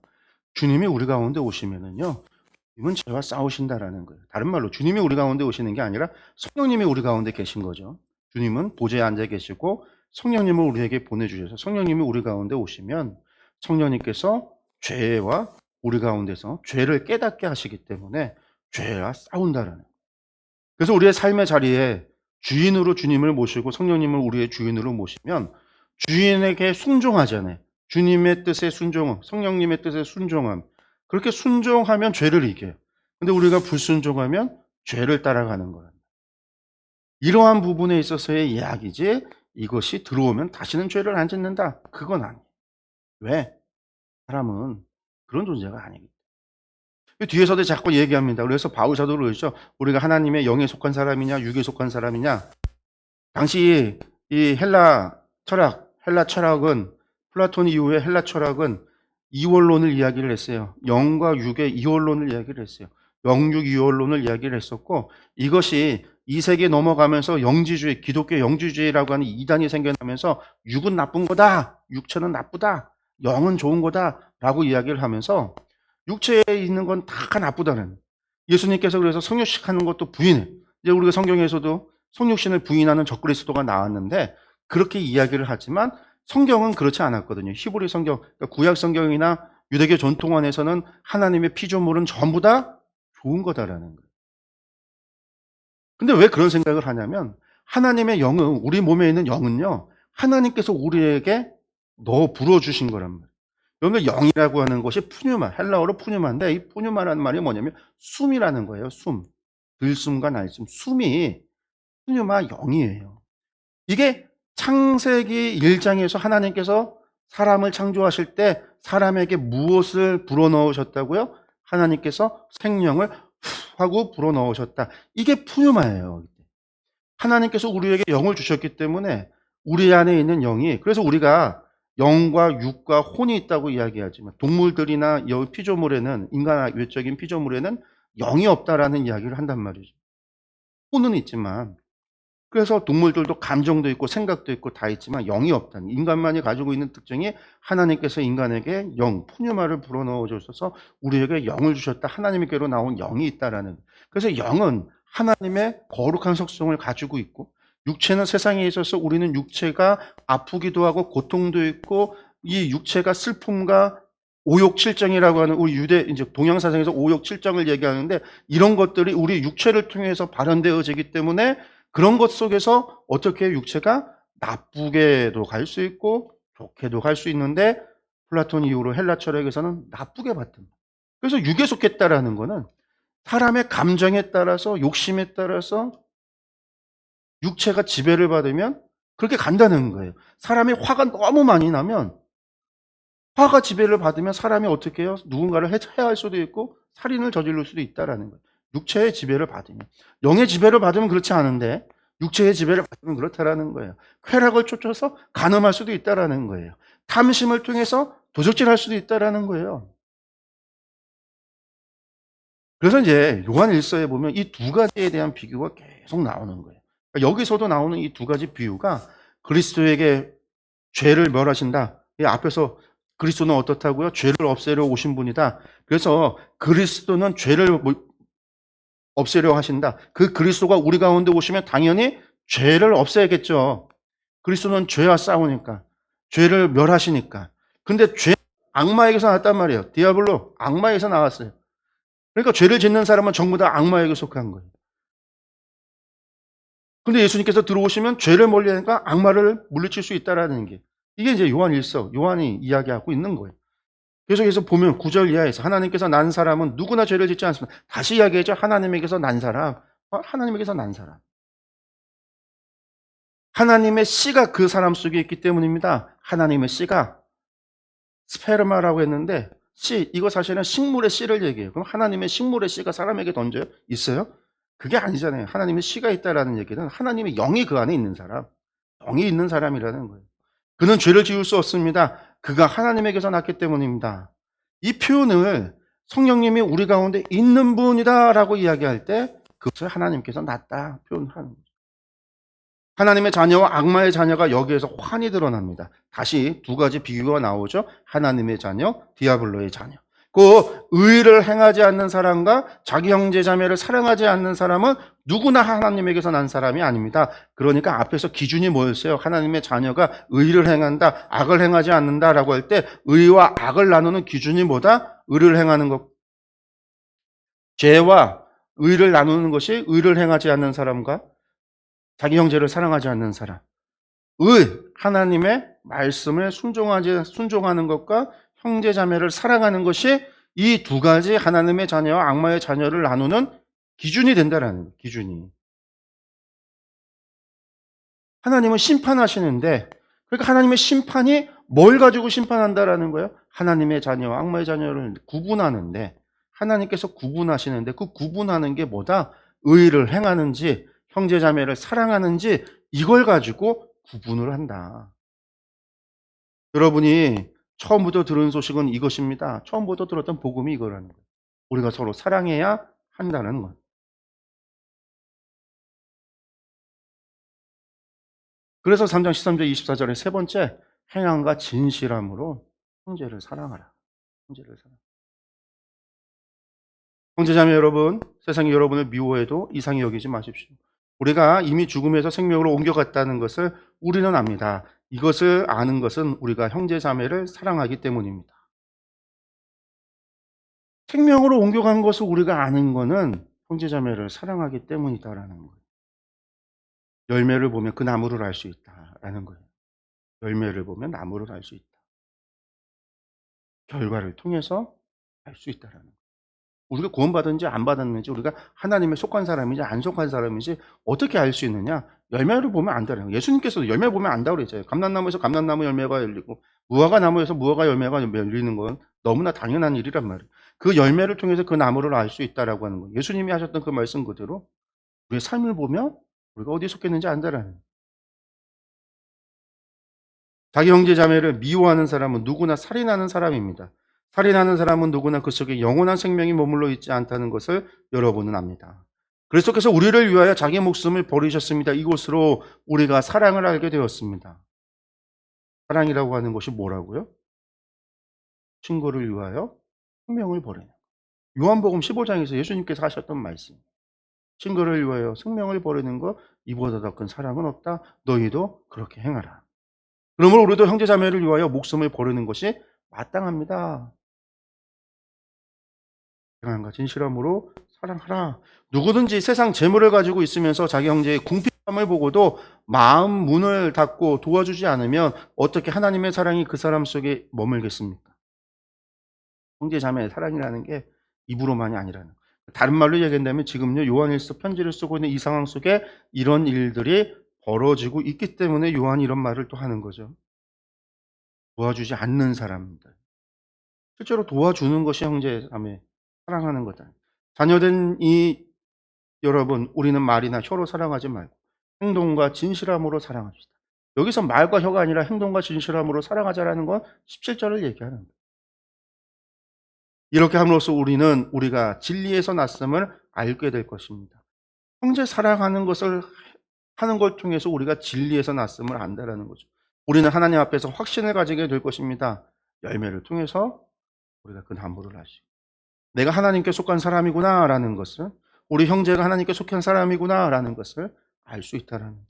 Speaker 1: 주님이 우리 가운데 오시면은요, 주님은 죄와 싸우신다라는 거예요. 다른 말로 주님이 우리 가운데 오시는 게 아니라 성령님이 우리 가운데 계신 거죠. 주님은 보좌에 앉아 계시고 성령님을 우리에게 보내주셔서 성령님이 우리 가운데 오시면 성령님께서 죄와 우리 가운데서 죄를 깨닫게 하시기 때문에 죄와 싸운다라는 거예요. 그래서 우리의 삶의 자리에 주인으로 주님을 모시고 성령님을 우리의 주인으로 모시면 주인에게 순종하잖아요. 주님의 뜻에 순종함, 성령님의 뜻에 순종함. 그렇게 순종하면 죄를 이겨요. 근데 우리가 불순종하면 죄를 따라가는 거예요. 이러한 부분에 있어서의 이야기지 이것이 들어오면 다시는 죄를 안 짓는다. 그건 아니에요. 왜? 사람은 그런 존재가 아니기 때문에. 뒤에서도 자꾸 얘기합니다. 그래서 바울 사도로 그러죠. 우리가 하나님의 영에 속한 사람이냐 육에 속한 사람이냐. 당시 이 헬라 철학은 플라톤 이후에 헬라 철학은 이원론을 이야기를 했어요. 영과 육의 이원론을 이야기를 했어요. 영육 이원론을 이야기를 했었고 이것이 2세기 넘어가면서 영지주의, 기독교 영지주의라고 하는 이단이 생겨나면서 육은 나쁜 거다. 육체는 나쁘다. 영은 좋은 거다라고 이야기를 하면서 육체에 있는 건 다 나쁘다는 예수님께서 그래서 성육식 하는 것도 부인해. 이제 우리가 성경에서도 성육신을 부인하는 적그리스도가 나왔는데 그렇게 이야기를 하지만 성경은 그렇지 않았거든요. 히브리 성경, 그러니까 구약 성경이나 유대교 전통원에서는 하나님의 피조물은 전부 다 좋은 거다라는 거예요. 근데 왜 그런 생각을 하냐면 하나님의 영은 우리 몸에 있는 영은요. 하나님께서 우리에게 넣어 불어 주신 거란 말이에요. 여기 영이라고 하는 것이 푸뉴마, 헬라어로 푸뉴마인데 이 푸뉴마라는 말이 뭐냐면 숨이라는 거예요. 숨. 들숨과 날숨. 숨이 푸뉴마 영이에요. 이게 창세기 1장에서 하나님께서 사람을 창조하실 때 사람에게 무엇을 불어넣으셨다고요? 하나님께서 생명을 후 하고 불어넣으셨다. 이게 푸뉴마예요. 하나님께서 우리에게 영을 주셨기 때문에 우리 안에 있는 영이, 그래서 우리가 영과 육과 혼이 있다고 이야기하지만 동물들이나 피조물에는, 인간 외적인 피조물에는 영이 없다라는 이야기를 한단 말이죠. 혼은 있지만, 그래서 동물들도 감정도 있고 생각도 있고 다 있지만 영이 없다는, 인간만이 가지고 있는 특징이 하나님께서 인간에게 영, 푸뉴마를 불어넣어 주셔서 우리에게 영을 주셨다. 하나님께로 나온 영이 있다라는. 그래서 영은 하나님의 거룩한 속성을 가지고 있고, 육체는 세상에 있어서 우리는 육체가 아프기도 하고 고통도 있고, 이 육체가 슬픔과 오욕칠정이라고 하는, 우리 유대 이제 동양 사상에서 오욕칠정을 얘기하는데, 이런 것들이 우리 육체를 통해서 발현되어지기 때문에 그런 것 속에서 어떻게 육체가 나쁘게도 갈 수 있고 좋게도 갈 수 있는데, 플라톤 이후로 헬라 철학에서는 나쁘게 봤던. 그래서 육에 속했다라는 거는 사람의 감정에 따라서, 욕심에 따라서 육체가 지배를 받으면 그렇게 간다는 거예요. 사람이 화가 너무 많이 나면, 화가 지배를 받으면 사람이 어떻게 해요? 누군가를 해할 수도 있고 살인을 저지를 수도 있다라는 거예요. 육체의 지배를 받으면. 영의 지배를 받으면 그렇지 않은데 육체의 지배를 받으면 그렇다라는 거예요. 쾌락을 쫓아서 간음할 수도 있다라는 거예요. 탐심을 통해서 도적질할 수도 있다라는 거예요. 그래서 이제 요한 1서에 보면 이 두 가지에 대한 비교가 계속 나오는 거예요. 그러니까 여기서도 나오는 이 두 가지 비유가 그리스도에게 죄를 멸하신다. 이 앞에서 그리스도는 어떻다고요? 죄를 없애려 오신 분이다. 그래서 그리스도는 죄를 없애려 하신다. 그 그리스도가 우리 가운데 오시면 당연히 죄를 없애야겠죠. 그리스도는 죄와 싸우니까, 죄를 멸하시니까. 근데 죄, 악마에게서 나왔단 말이에요. 디아블로, 악마에게서 나왔어요. 그러니까 죄를 짓는 사람은 전부 다 악마에게 속한 거예요. 근데 예수님께서 들어오시면 죄를 멀리하니까 악마를 물리칠 수 있다라는 게, 이게 이제 요한 1서, 요한이 이야기하고 있는 거예요. 계속해서 보면 9절 이하에서 하나님께서 난 사람은 누구나 죄를 짓지 않습니다. 다시 이야기하죠. 하나님에게서 난 사람. 하나님에게서 난 사람. 하나님의 씨가 그 사람 속에 있기 때문입니다. 하나님의 씨가 스페르마라고 했는데, 씨, 이거 사실은 식물의 씨를 얘기해요. 그럼 하나님의 식물의 씨가 사람에게 던져요? 있어요? 그게 아니잖아요. 하나님의 씨가 있다라는 얘기는 하나님의 영이 그 안에 있는 사람, 영이 있는 사람이라는 거예요. 그는 죄를 지을 수 없습니다. 그가 하나님에게서 났기 때문입니다. 이 표현을 성령님이 우리 가운데 있는 분이다라고 이야기할 때 그것을 하나님께서 낳다 표현하는 거죠. 하나님의 자녀와 악마의 자녀가 여기에서 환히 드러납니다. 다시 두 가지 비유가 나오죠. 하나님의 자녀, 디아블로의 자녀. 그 의를 행하지 않는 사람과 자기 형제 자매를 사랑하지 않는 사람은 누구나 하나님에게서 난 사람이 아닙니다. 그러니까 앞에서 기준이 뭐였어요? 하나님의 자녀가 의를 행한다, 악을 행하지 않는다라고 할 때 의와 악을 나누는 기준이 뭐다? 의를 행하는 것. 죄와 의를 나누는 것이 의를 행하지 않는 사람과 자기 형제를 사랑하지 않는 사람. 하나님의 말씀에 순종하는 것과 형제 자매를 사랑하는 것이 이 두 가지 하나님의 자녀와 악마의 자녀를 나누는 기준이 된다라는 거예요. 기준이. 하나님은 심판하시는데, 그러니까 하나님의 심판이 뭘 가지고 심판한다라는 거예요? 하나님의 자녀와 악마의 자녀를 구분하는데, 하나님께서 구분하시는데 그 구분하는 게 뭐다? 의를 행하는지 형제 자매를 사랑하는지 이걸 가지고 구분을 한다. 여러분이 처음부터 들은 소식은 이것입니다. 처음부터 들었던 복음이 이거라는 거예요. 우리가 서로 사랑해야 한다는 것. 그래서 3장 13절 24절의 세 번째, 행함과 진실함으로 형제를 사랑하라. 형제를 사랑. 형제자매 여러분, 세상이 여러분을 미워해도 이상히 여기지 마십시오. 우리가 이미 죽음에서 생명으로 옮겨갔다는 것을 우리는 압니다. 이것을 아는 것은 우리가 형제자매를 사랑하기 때문입니다. 생명으로 옮겨간 것을 우리가 아는 것은 형제자매를 사랑하기 때문이다라는 거예요. 열매를 보면 그 나무를 알 수 있다라는 거예요. 열매를 보면 나무를 알 수 있다. 결과를 통해서 알 수 있다라는 거예요. 우리가 구원받은지 안 받았는지, 우리가 하나님에 속한 사람인지 안 속한 사람인지 어떻게 알 수 있느냐? 열매를 보면 안다는 거예요. 예수님께서도 열매 보면 안다고 그랬잖아요. 감람나무에서 감람나무 열매가 열리고 무화과 나무에서 무화과 열매가 열리는 건 너무나 당연한 일이란 말이에요. 그 열매를 통해서 그 나무를 알 수 있다라고 하는 거예요. 예수님이 하셨던 그 말씀 그대로 우리의 삶을 보면 우리가 어디에 속했는지 안다라는 거예요. 자기 형제 자매를 미워하는 사람은 누구나 살인하는 사람입니다. 살인하는 사람은 누구나 그 속에 영원한 생명이 머물러 있지 않다는 것을 여러분은 압니다. 그리스도께서 우리를 위하여 자기 목숨을 버리셨습니다. 이곳으로 우리가 사랑을 알게 되었습니다. 사랑이라고 하는 것이 뭐라고요? 친구를 위하여 생명을 버리는. 요한복음 15장에서 예수님께서 하셨던 말씀. 친구를 위하여 생명을 버리는 것, 이보다 더 큰 사랑은 없다. 너희도 그렇게 행하라. 그러므로 우리도 형제자매를 위하여 목숨을 버리는 것이 마땅합니다. 평안과 진실함으로 사랑하라. 누구든지 세상 재물을 가지고 있으면서 자기 형제의 궁핍함을 보고도 마음 문을 닫고 도와주지 않으면 어떻게 하나님의 사랑이 그 사람 속에 머물겠습니까? 형제자매의 사랑이라는 게 입으로만이 아니라는 거예요. 다른 말로 얘기한다면 지금요 요한일서 편지를 쓰고 있는 이 상황 속에 이런 일들이 벌어지고 있기 때문에 요한이 이런 말을 또 하는 거죠. 도와주지 않는 사람입니다. 실제로 도와주는 것이 형제자매 사랑하는 거다. 자녀된 이 여러분, 우리는 말이나 혀로 사랑하지 말고 행동과 진실함으로 사랑합시다. 여기서 말과 혀가 아니라 행동과 진실함으로 사랑하자라는 건 17절을 얘기하는 거예요. 이렇게 함으로써 우리는 우리가 진리에서 났음을 알게 될 것입니다. 형제 사랑하는 것을 하는 걸 통해서 우리가 진리에서 났음을 안다라는 거죠. 우리는 하나님 앞에서 확신을 가지게 될 것입니다. 열매를 통해서 우리가 그 나무를 아시고 내가 하나님께 속한 사람이구나라는 것을, 우리 형제가 하나님께 속한 사람이구나라는 것을 알 수 있다라는 거예요.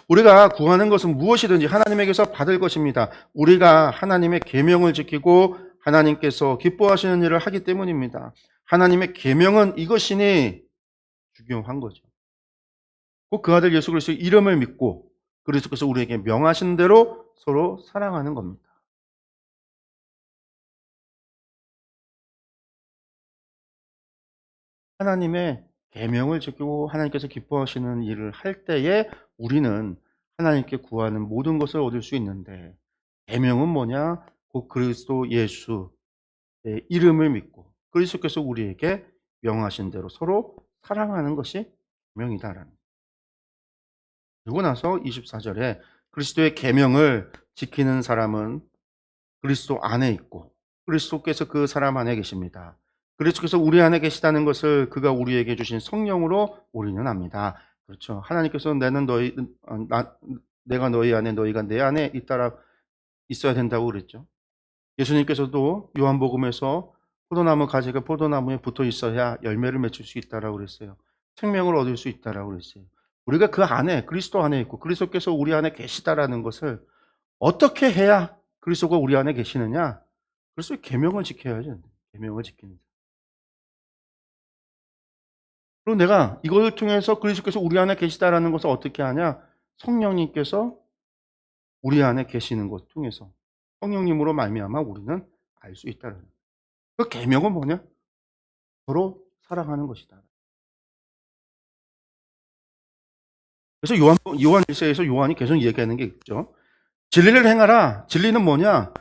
Speaker 1: 우리가 구하는 것은 무엇이든지 하나님에게서 받을 것입니다. 우리가 하나님의 계명을 지키고 하나님께서 기뻐하시는 일을 하기 때문입니다. 하나님의 계명은 이것이니 중요한 거죠. 꼭 그 아들 예수 그리스도의 이름을 믿고 그리스도께서 우리에게 명하신 대로 서로 사랑하는 겁니다. 하나님의 계명을 지키고 하나님께서 기뻐하시는 일을 할 때에 우리는 하나님께 구하는 모든 것을 얻을 수 있는데, 계명은 뭐냐? 곧 그리스도 예수의 이름을 믿고 그리스도께서 우리에게 명하신 대로 서로 사랑하는 것이 계명이다라는 거예요. 그리고 나서 24절에 그리스도의 계명을 지키는 사람은 그리스도 안에 있고 그리스도께서 그 사람 안에 계십니다. 그리스도께서 우리 안에 계시다는 것을 그가 우리에게 주신 성령으로 우리는 압니다. 그렇죠. 하나님께서 내가 너희 안에 너희가 내 안에 있어야 된다고 그랬죠. 예수님께서도 요한복음에서 포도나무 가지가 포도나무에 붙어 있어야 열매를 맺을 수 있다라고 그랬어요. 생명을 얻을 수 있다라고 그랬어요. 우리가 그 안에 그리스도 안에 있고 그리스도께서 우리 안에 계시다라는 것을 어떻게 해야 그리스도가 우리 안에 계시느냐? 그리스도의 계명을 지켜야죠. 계명을 지키는. 그리고 내가 이것을 통해서 그리스도께서 우리 안에 계시다라는 것을 어떻게 하냐? 성령님께서 우리 안에 계시는 것 통해서 성령님으로 말미암아 우리는 알 수 있다는 거예요. 그 계명은 뭐냐? 서로 사랑하는 것이다. 그래서 요한일서에서 요한이 계속 얘기하는 게 있죠. 진리를 행하라. 진리는 뭐냐?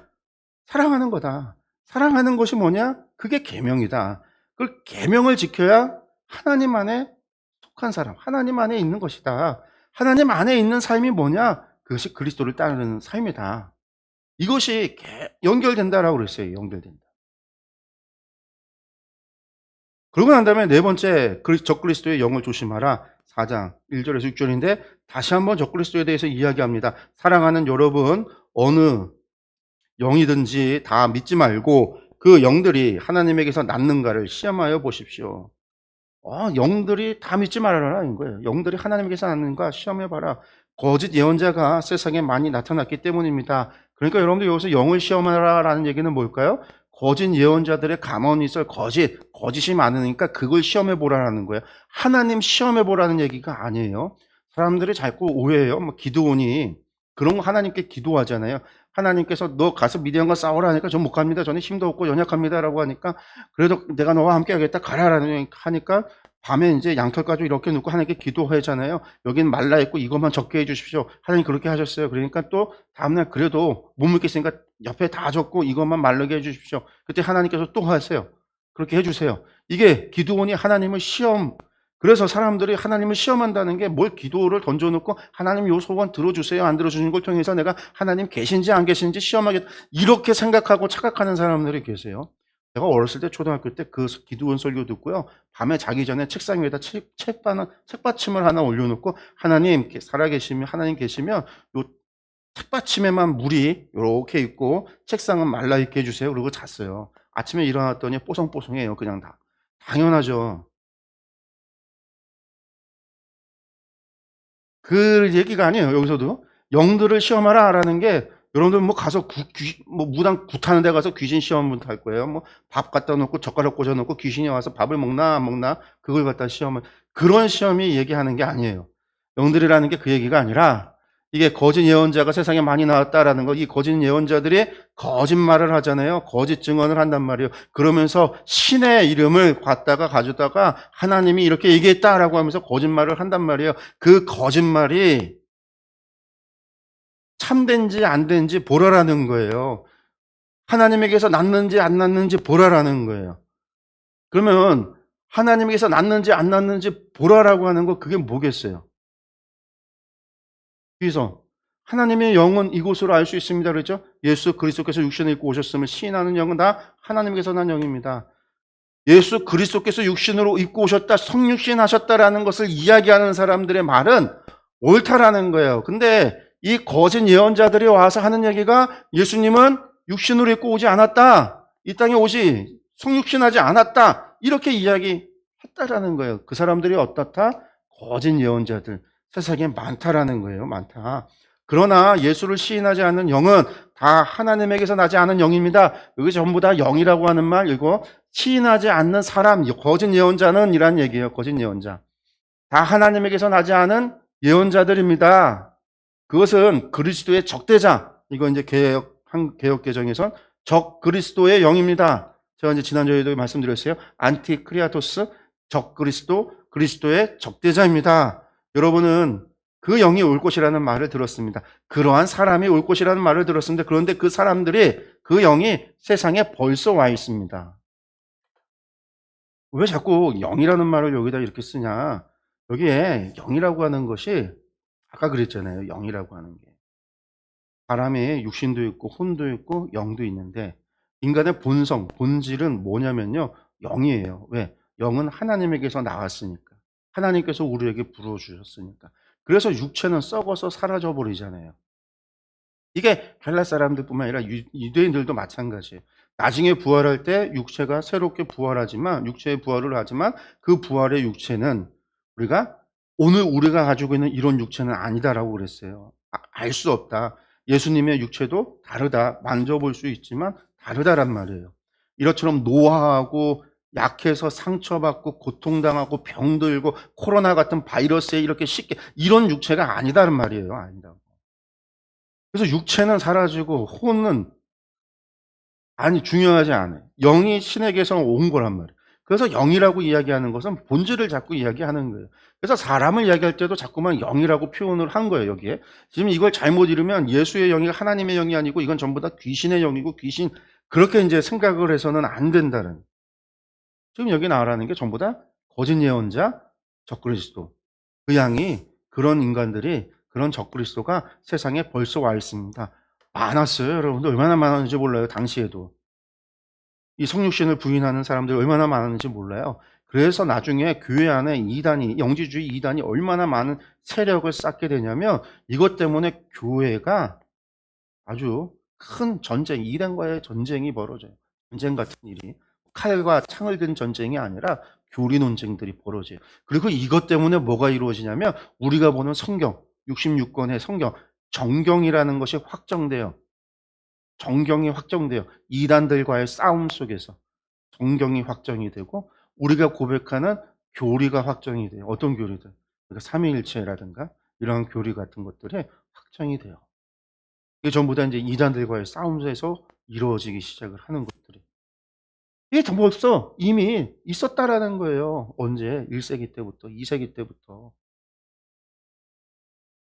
Speaker 1: 사랑하는 거다. 사랑하는 것이 뭐냐? 그게 계명이다. 그 계명을 지켜야 하나님 안에 속한 사람, 하나님 안에 있는 것이다. 하나님 안에 있는 삶이 뭐냐? 그것이 그리스도를 따르는 삶이다. 이것이 연결된다라고 그랬어요. 연결된다. 그러고 난 다음에 네 번째, 적그리스도의 영을 조심하라. 4장 1절에서 6절인데 다시 한번 적그리스도에 대해서 이야기합니다. 사랑하는 여러분, 어느 영이든지 다 믿지 말고 그 영들이 하나님에게서 났는가를 시험하여 보십시오. 영들이 다 믿지 말아라는 거예요. 영들이 하나님에게서 났는가 시험해봐라. 거짓 예언자가 세상에 많이 나타났기 때문입니다. 그러니까 여러분들 여기서 영을 시험하라라는 얘기는 뭘까요? 거짓 예언자들의 가만히 있을 거짓이 많으니까 그걸 시험해보라는 거예요. 하나님 시험해보라는 얘기가 아니에요. 사람들이 자꾸 오해해요. 뭐 기드온이 그런 거 하나님께 기도하잖아요. 하나님께서 너 가서 미디안과 싸우라 하니까 전 못 갑니다. 저는 힘도 없고 연약합니다라고 하니까 그래도 내가 너와 함께 하겠다 가라라는 하니까 밤에 이제 양털 가지고 이렇게 놓고 하나님께 기도하잖아요. 여긴 말라 있고 이것만 적게 해주십시오. 하나님 그렇게 하셨어요. 그러니까 또 다음날 그래도 못 먹겠으니까 옆에 다 적고 이것만 말르게 해주십시오. 그때 하나님께서 또 하세요. 그렇게 해주세요. 이게 기드온이 하나님을 시험, 그래서 사람들이 하나님을 시험한다는 게 뭘 기도를 던져놓고 하나님 요 소원 들어주세요. 안 들어주는 걸 통해서 내가 하나님 계신지 안 계신지 시험하겠다. 이렇게 생각하고 착각하는 사람들이 계세요. 제가 어렸을 때 초등학교 때 그 기도원 설교 듣고요. 밤에 자기 전에 책상 위에다 책받침을 하나 올려놓고 하나님 살아계시면 하나님 계시면 요 책받침에만 물이 이렇게 있고 책상은 말라있게 해주세요. 그러고 잤어요. 아침에 일어났더니 뽀송뽀송해요. 그냥 다. 당연하죠. 그 얘기가 아니에요. 여기서도 영들을 시험하라라는 게 여러분들 뭐 가서 뭐 무당 굿하는 데 가서 귀신 시험을 할 거예요. 뭐 밥 갖다 놓고 젓가락 꽂아 놓고 귀신이 와서 밥을 먹나 안 먹나 그걸 갖다 시험을, 그런 시험이 얘기하는 게 아니에요. 영들이라는 게 그 얘기가 아니라 이게 거짓 예언자가 세상에 많이 나왔다라는 거, 이 거짓 예언자들이 거짓말을 하잖아요. 거짓 증언을 한단 말이에요. 그러면서 신의 이름을 갖다가 가져다가 하나님이 이렇게 얘기했다라고 하면서 거짓말을 한단 말이에요. 그 거짓말이 참된지 안 된지 보라라는 거예요. 하나님에게서 났는지 안 났는지 보라라는 거예요. 그러면 하나님에게서 났는지 안 났는지 보라라고 하는 거 그게 뭐겠어요? 그래서 하나님의 영은 이곳으로 알 수 있습니다. 그렇죠? 예수 그리스도께서 육신을 입고 오셨음을 시인하는 영은 다 하나님께서 난 영입니다. 예수 그리스도께서 육신으로 입고 오셨다, 성육신 하셨다라는 것을 이야기하는 사람들의 말은 옳다라는 거예요. 근데 이 거짓 예언자들이 와서 하는 얘기가 예수님은 육신으로 입고 오지 않았다, 이 땅에 오시 성육신하지 않았다, 이렇게 이야기했다라는 거예요. 그 사람들이 어떻다? 거짓 예언자들 세상에 많다라는 거예요. 많다. 그러나 예수를 시인하지 않는 영은 다 하나님에게서 나지 않은 영입니다. 여기 전부 다 영이라고 하는 말, 이거 시인하지 않는 사람, 거짓 예언자는 이란 얘기예요. 거짓 예언자. 다 하나님에게서 나지 않은 예언자들입니다. 그것은 그리스도의 적대자. 이거 이제 개혁 개정에선 적 그리스도의 영입니다. 제가 이제 지난주에도 말씀드렸어요. 안티크리아토스, 적 그리스도, 그리스도의 적대자입니다. 여러분은 그 영이 올 것이라는 말을 들었습니다. 그러한 사람이 올 것이라는 말을 들었습니다. 그런데 그 사람들이, 그 영이 세상에 벌써 와 있습니다. 왜 자꾸 영이라는 말을 여기다 이렇게 쓰냐? 여기에 영이라고 하는 것이 아까 그랬잖아요. 영이라고 하는 게. 사람의 육신도 있고 혼도 있고 영도 있는데 인간의 본성, 본질은 뭐냐면요. 영이에요. 왜? 영은 하나님에게서 나왔으니까. 하나님께서 우리에게 불어주셨으니까. 그래서 육체는 썩어서 사라져 버리잖아요. 이게 헬라 사람들뿐만 아니라 유대인들도 마찬가지예요. 나중에 부활할 때 육체가 새롭게 부활하지만, 육체의 부활을 하지만 그 부활의 육체는 우리가 오늘 우리가 가지고 있는 이런 육체는 아니다라고 그랬어요. 알 수 없다. 예수님의 육체도 다르다. 만져볼 수 있지만 다르다란 말이에요. 이것처럼 노화하고 약해서 상처받고 고통당하고 병들고 코로나 같은 바이러스에 이렇게 쉽게, 이런 육체가 아니다는 말이에요. 아니다고. 그래서 육체는 사라지고 혼은 중요하지 않아요. 영이 신에게서 온 거란 말이에요. 그래서 영이라고 이야기하는 것은 본질을 자꾸 이야기하는 거예요. 그래서 사람을 이야기할 때도 자꾸만 영이라고 표현을 한 거예요, 여기에. 지금 이걸 잘못 이루면 예수의 영이 하나님의 영이 아니고 이건 전부 다 귀신의 영이고 귀신, 그렇게 이제 생각을 해서는 안 된다는. 지금 여기 나오라는 게 전부 다 거짓 예언자, 적그리스도. 그 양이, 그런 인간들이, 그런 적그리스도가 세상에 벌써 와 있습니다. 많았어요. 여러분들 얼마나 많았는지 몰라요. 당시에도. 이 성육신을 부인하는 사람들이 얼마나 많았는지 몰라요. 그래서 나중에 교회 안에 이단이, 영지주의 이단이 얼마나 많은 세력을 쌓게 되냐면 이것 때문에 교회가 아주 큰 전쟁, 이단과의 전쟁이 벌어져요. 전쟁 같은 일이. 칼과 창을 든 전쟁이 아니라 교리 논쟁들이 벌어져요. 그리고 이것 때문에 뭐가 이루어지냐면 우리가 보는 성경, 66권의 성경, 정경이라는 것이 확정돼요. 정경이 확정돼요. 이단들과의 싸움 속에서 정경이 확정이 되고 우리가 고백하는 교리가 확정이 돼요. 어떤 교리들? 그러니까 삼위일체라든가 이런 교리 같은 것들이 확장이 돼요. 이게 전부 다 이제 이단들과의 싸움에서 이루어지기 시작을 하는 것들이. 이게 다 벌써 이미 있었다라는 거예요. 언제? 1세기 때부터, 2세기 때부터.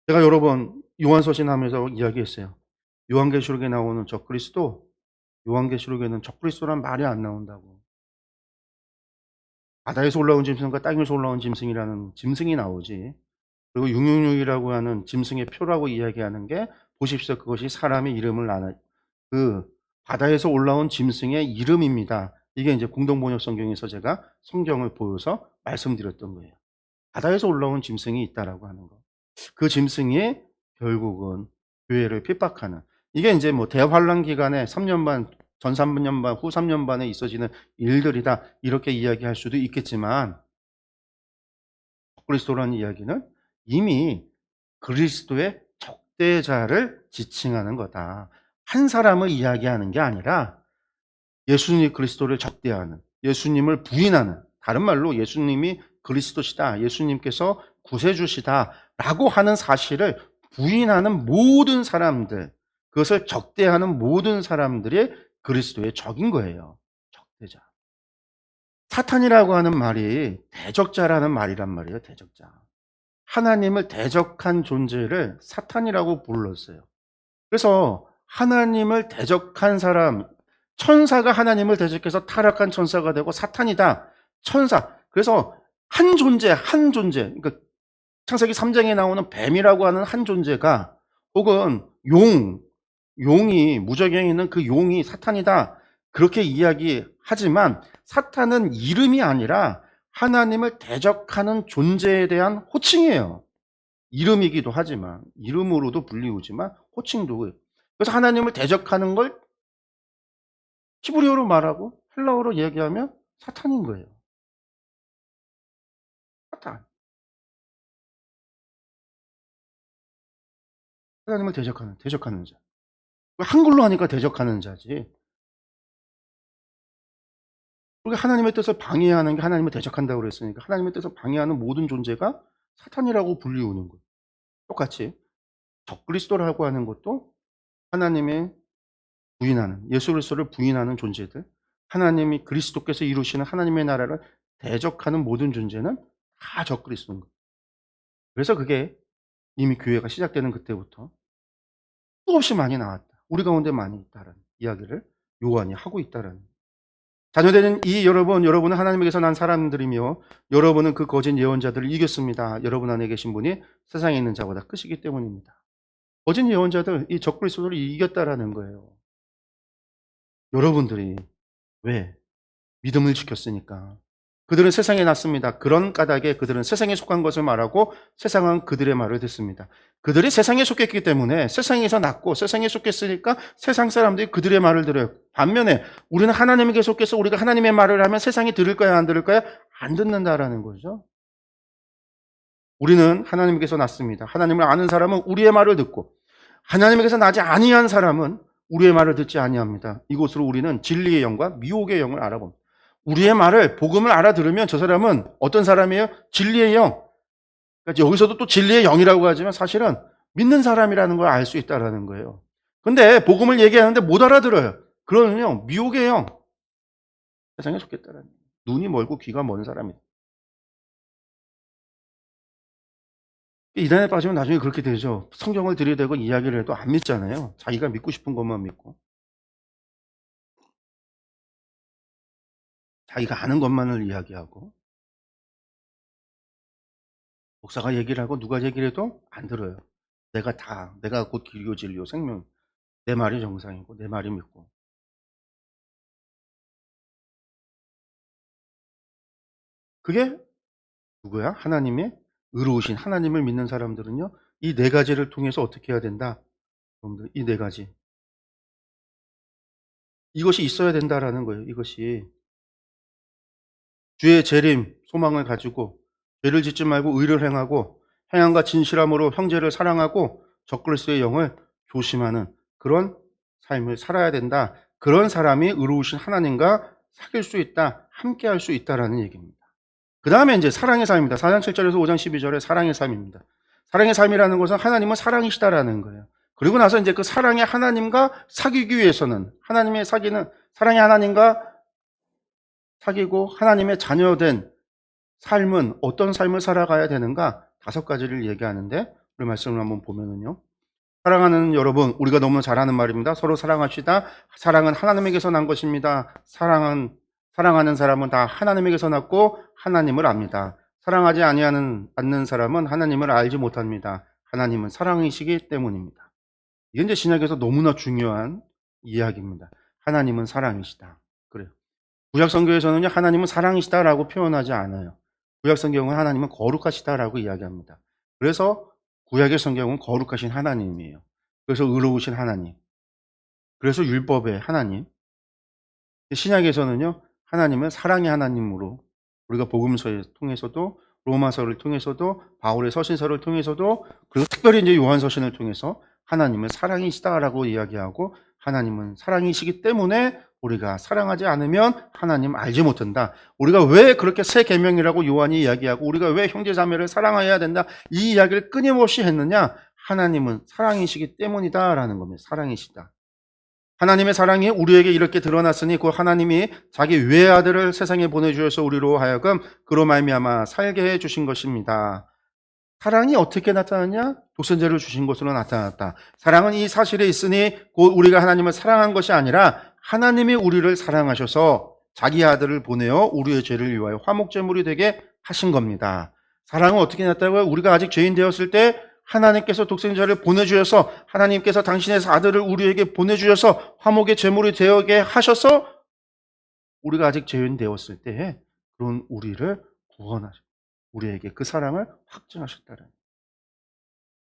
Speaker 1: 제가 여러 번 요한서신 하면서 이야기했어요. 요한계시록에 나오는 적그리스도, 요한계시록에는 적그리스도란 말이 안 나온다고. 바다에서 올라온 짐승과 땅에서 올라온 짐승이라는 짐승이 나오지. 그리고 666이라고 하는 짐승의 표라고 이야기하는 게 보십시오. 그것이 사람의 이름을 나는 그 바다에서 올라온 짐승의 이름입니다. 이게 이제 공동번역 성경에서 제가 성경을 보여서 말씀드렸던 거예요. 바다에서 올라온 짐승이 있다라고 하는 거. 그 짐승이 결국은 교회를 핍박하는, 이게 이제 뭐 대환란 기간에 3년 반, 전 3년 반, 후 3년 반에 있어지는 일들이다, 이렇게 이야기할 수도 있겠지만, 그리스도라는 이야기는 이미 그리스도의 적대자를 지칭하는 거다. 한 사람을 이야기하는 게 아니라 예수님 그리스도를 적대하는, 예수님을 부인하는, 다른 말로 예수님이 그리스도시다, 예수님께서 구세주시다라고 하는 사실을 부인하는 모든 사람들, 그것을 적대하는 모든 사람들이 그리스도의 적인 거예요. 적대자. 사탄이라고 하는 말이 대적자라는 말이란 말이에요. 대적자. 하나님을 대적한 존재를 사탄이라고 불렀어요. 그래서 하나님을 대적한 사람, 천사가 하나님을 대적해서 타락한 천사가 되고 사탄이다. 천사. 그래서 한 존재, 한 존재. 그러니까 창세기 3장에 나오는 뱀이라고 하는 한 존재가, 혹은 용이, 무적행에 있는 그 용이 사탄이다. 그렇게 이야기하지만 사탄은 이름이 아니라 하나님을 대적하는 존재에 대한 호칭이에요. 이름이기도 하지만, 이름으로도 불리우지만 호칭도. 그래서 하나님을 대적하는 걸 히브리어로 말하고 헬라어로 얘기하면 사탄인 거예요. 사탄. 하나님을 대적하는 자. 한글로 하니까 대적하는 자지. 우리가 하나님의 뜻을 방해하는 게 하나님을 대적한다고 그랬으니까 하나님의 뜻을 방해하는 모든 존재가 사탄이라고 불리우는 거예요. 똑같이 적그리스도라고 하는 것도 하나님의 부인하는, 예수 그리스도를 부인하는 존재들, 하나님이 그리스도께서 이루시는 하나님의 나라를 대적하는 모든 존재는 다 적그리스도인 거예요. 그래서 그게 이미 교회가 시작되는 그때부터 수없이 많이 나왔다. 우리 가운데 많이 있다라는 이야기를 요한이 하고 있다라는. 자녀되는 이 여러분은 하나님에게서 난 사람들이며 여러분은 그 거짓 예언자들을 이겼습니다. 여러분 안에 계신 분이 세상에 있는 자보다 크시기 때문입니다. 거짓 예언자들, 이 적그리스도를 이겼다라는 거예요. 여러분들이. 왜? 믿음을 지켰으니까. 그들은 세상에 났습니다. 그런 까닭에 그들은 세상에 속한 것을 말하고 세상은 그들의 말을 듣습니다. 그들이 세상에 속했기 때문에 세상에서 났고 세상에 속했으니까 세상 사람들이 그들의 말을 들어요. 반면에 우리는 하나님에게 속해서 우리가 하나님의 말을 하면 세상이 들을까요? 안 들을까요? 안 듣는다라는 거죠. 우리는 하나님께서 났습니다. 하나님을 아는 사람은 우리의 말을 듣고 하나님에게서 나지 아니한 사람은 우리의 말을 듣지 아니합니다. 이곳으로 우리는 진리의 영과 미혹의 영을 알아봅니다. 우리의 말을, 복음을 알아들으면 저 사람은 어떤 사람이에요? 진리의 영. 그러니까 여기서도 또 진리의 영이라고 하지만 사실은 믿는 사람이라는 걸 알 수 있다는 거예요. 근데 복음을 얘기하는데 못 알아들어요. 그러면요, 미혹의 영. 세상에 속겠다는 거예요. 눈이 멀고 귀가 먼 사람이에요. 이단에 빠지면 나중에 그렇게 되죠. 성경을 들이대고 이야기를 해도 안 믿잖아요. 자기가 믿고 싶은 것만 믿고. 자기가 아는 것만을 이야기하고. 목사가 얘기를 하고 누가 얘기를 해도 안 들어요. 내가 곧 길고 진리요 생명. 내 말이 정상이고 내 말이 믿고. 그게 누구야? 하나님의 의로우신 하나님을 믿는 사람들은요. 이 네 가지를 통해서 어떻게 해야 된다? 여러분들 이 네 가지. 이것이 있어야 된다라는 거예요. 이것이. 주의 재림, 소망을 가지고 죄를 짓지 말고 의를 행하고 행함과 진실함으로 형제를 사랑하고 적그리스도의 영을 조심하는 그런 삶을 살아야 된다. 그런 사람이 의로우신 하나님과 사귈 수 있다. 함께 할 수 있다라는 얘기입니다. 그 다음에 이제 사랑의 삶입니다. 4장 7절에서 5장 12절에 사랑의 삶입니다. 사랑의 삶이라는 것은 하나님은 사랑이시다라는 거예요. 그리고 나서 이제 그 사랑의 하나님과 사귀기 위해서는 사랑의 하나님과 사귀고 하나님의 자녀된 삶은 어떤 삶을 살아가야 되는가 5가지를 얘기하는데 우리 말씀을 한번 보면은요. 사랑하는 여러분, 우리가 너무 잘 아는 말입니다. 서로 사랑합시다. 사랑은 하나님에게서 난 것입니다. 사랑하는 사람은 다 하나님에게서 났고 하나님을 압니다. 사랑하지 않는 사람은 하나님을 알지 못합니다. 하나님은 사랑이시기 때문입니다. 이게 이제 신약에서 너무나 중요한 이야기입니다. 하나님은 사랑이시다. 그래요. 구약 성경에서는요, 하나님은 사랑이시다라고 표현하지 않아요. 구약 성경은 하나님은 거룩하시다라고 이야기합니다. 그래서 구약의 성경은 거룩하신 하나님이에요. 그래서 의로우신 하나님. 그래서 율법의 하나님. 신약에서는요, 하나님은 사랑의 하나님으로 우리가 복음서를 통해서도 로마서를 통해서도 바울의 서신서를 통해서도 그리고 특별히 이제 요한서신을 통해서 하나님은 사랑이시다라고 이야기하고 하나님은 사랑이시기 때문에 우리가 사랑하지 않으면 하나님 알지 못한다. 우리가 왜 그렇게 새 계명이라고 요한이 이야기하고 우리가 왜 형제자매를 사랑해야 된다. 이 이야기를 끊임없이 했느냐. 하나님은 사랑이시기 때문이다라는 겁니다. 사랑이시다. 하나님의 사랑이 우리에게 이렇게 드러났으니 그 하나님이 자기 외아들을 세상에 보내주셔서 우리로 하여금 그로 말미암아 살게 해주신 것입니다. 사랑이 어떻게 나타났냐? 독생자를 주신 것으로 나타났다. 사랑은 이 사실에 있으니 곧 우리가 하나님을 사랑한 것이 아니라 하나님이 우리를 사랑하셔서 자기 아들을 보내어 우리의 죄를 위하여 화목제물이 되게 하신 겁니다. 사랑은 어떻게 나타나고요? 우리가 아직 죄인 되었을 때 하나님께서 독생자를 보내주셔서 하나님께서 당신의 아들을 우리에게 보내주셔서 화목의 제물이 되게 하셔서 우리가 아직 죄인 되었을 때에 그런 우리를 구원하셨다. 우리에게 그 사랑을 확증하셨다는.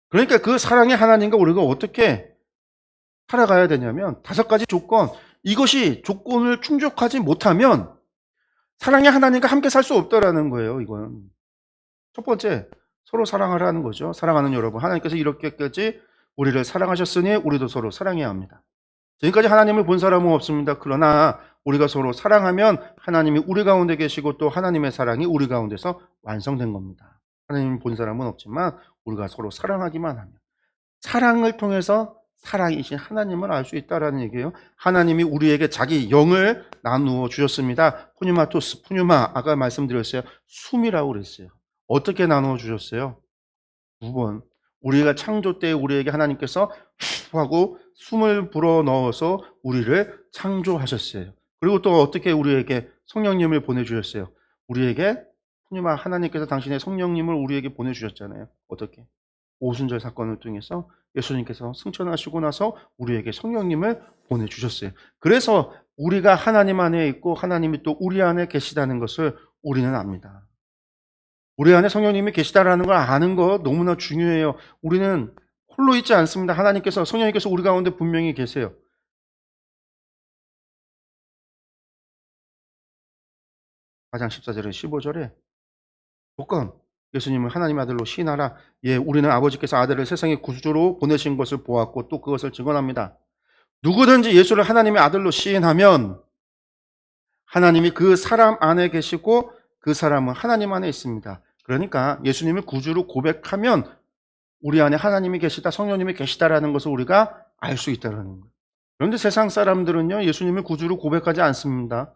Speaker 1: 그러니까 그 사랑의 하나님과 우리가 어떻게 살아가야 되냐면 5가지 조건. 이것이 조건을 충족하지 못하면 사랑의 하나님과 함께 살 수 없다라는 거예요. 이건 첫 번째, 서로 사랑하라는 거죠. 사랑하는 여러분, 하나님께서 이렇게까지 우리를 사랑하셨으니 우리도 서로 사랑해야 합니다. 지금까지 하나님을 본 사람은 없습니다. 그러나 우리가 서로 사랑하면 하나님이 우리 가운데 계시고 또 하나님의 사랑이 우리 가운데서 완성된 겁니다. 하나님을 본 사람은 없지만 우리가 서로 사랑하기만 하면 사랑을 통해서 사랑이신 하나님을 알 수 있다는 얘기예요. 하나님이 우리에게 자기 영을 나누어 주셨습니다. 푸뉴마토스, 푸뉴마, 아까 말씀드렸어요. 숨이라고 그랬어요. 어떻게 나누어 주셨어요? 2번. 우리가 창조 때 우리에게 하나님께서 하고 숨을 불어 넣어서 우리를 창조하셨어요. 그리고 또 어떻게 우리에게 성령님을 보내주셨어요? 우리에게 하나님께서 당신의 성령님을 우리에게 보내주셨잖아요. 어떻게? 오순절 사건을 통해서 예수님께서 승천하시고 나서 우리에게 성령님을 보내주셨어요. 그래서 우리가 하나님 안에 있고 하나님이 또 우리 안에 계시다는 것을 우리는 압니다. 우리 안에 성령님이 계시다라는 걸 아는 거 너무나 중요해요. 우리는 홀로 있지 않습니다. 하나님께서, 성령님께서 우리 가운데 분명히 계세요. 가장 14절에 15절에 조건, 예수님을 하나님 아들로 시인하라. 예, 우리는 아버지께서 아들을 세상의 구주로 보내신 것을 보았고 또 그것을 증언합니다. 누구든지 예수를 하나님의 아들로 시인하면 하나님이 그 사람 안에 계시고 그 사람은 하나님 안에 있습니다. 그러니까 예수님을 구주로 고백하면 우리 안에 하나님이 계시다, 성령님이 계시다라는 것을 우리가 알 수 있다는 거예요. 그런데 세상 사람들은요, 예수님을 구주로 고백하지 않습니다.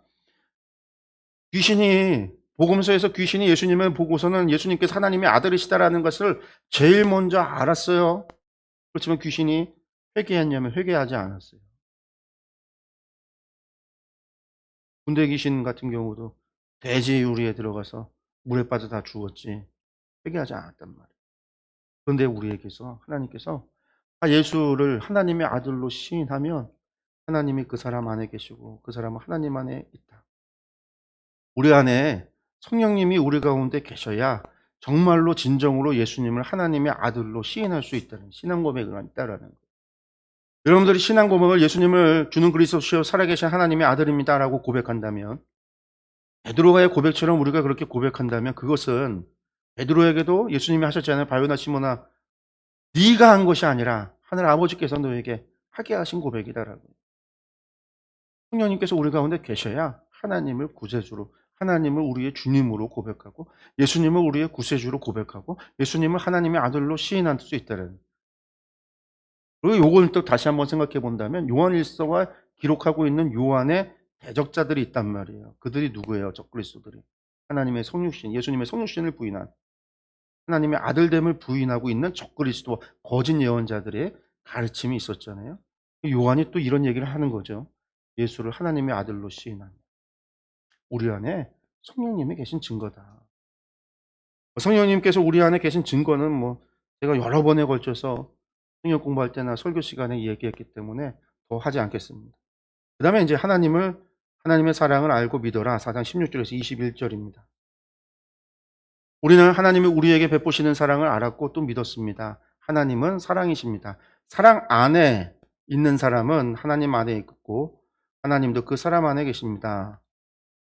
Speaker 1: 복음서에서 귀신이 예수님을 보고서는 예수님께서 하나님의 아들이시다라는 것을 제일 먼저 알았어요. 그렇지만 귀신이 회개했냐면 회개하지 않았어요. 군대 귀신 같은 경우도 돼지 유리에 들어가서 물에 빠져 다 죽었지 회개하지 않았단 말이에요. 그런데 우리에게서 하나님께서 예수를 하나님의 아들로 시인하면 하나님이 그 사람 안에 계시고 그 사람은 하나님 안에 있다. 우리 안에 성령님이 우리 가운데 계셔야 정말로 진정으로 예수님을 하나님의 아들로 시인할 수 있다는 신앙 고백을 있다라는 거예요. 여러분들이 신앙 고백을 예수님을 주는 그리스도시요 살아계신 하나님의 아들입니다라고 고백한다면, 베드로의 고백처럼 우리가 그렇게 고백한다면 그것은 베드로에게도 예수님이 하셨잖아요. 바요나 시모나, 네가 한 것이 아니라 하늘 아버지께서 너에게 하게 하신 고백이다라고. 성령님께서 우리 가운데 계셔야 하나님을 구세주로, 하나님을 우리의 주님으로 고백하고 예수님을 우리의 구세주로 고백하고 예수님을 하나님의 아들로 시인할 수 있다는. 그리고 요걸 또 다시 한번 생각해 본다면 요한일서가 기록하고 있는 요한의 대적자들이 있단 말이에요. 그들이 누구예요? 적그리스도들이. 하나님의 성육신, 예수님의 성육신을 부인한, 하나님의 아들됨을 부인하고 있는 적그리스도, 거짓 예언자들의 가르침이 있었잖아요. 요한이 또 이런 얘기를 하는 거죠. 예수를 하나님의 아들로 시인한. 우리 안에 성령님이 계신 증거다. 성령님께서 우리 안에 계신 증거는 뭐 제가 여러 번에 걸쳐서 성경 공부할 때나 설교 시간에 얘기했기 때문에 더 하지 않겠습니다. 그 다음에 이제 하나님의 사랑을 알고 믿어라. 4장 16절에서 21절입니다. 우리는 하나님이 우리에게 베푸시는 사랑을 알았고 또 믿었습니다. 하나님은 사랑이십니다. 사랑 안에 있는 사람은 하나님 안에 있고 하나님도 그 사람 안에 계십니다.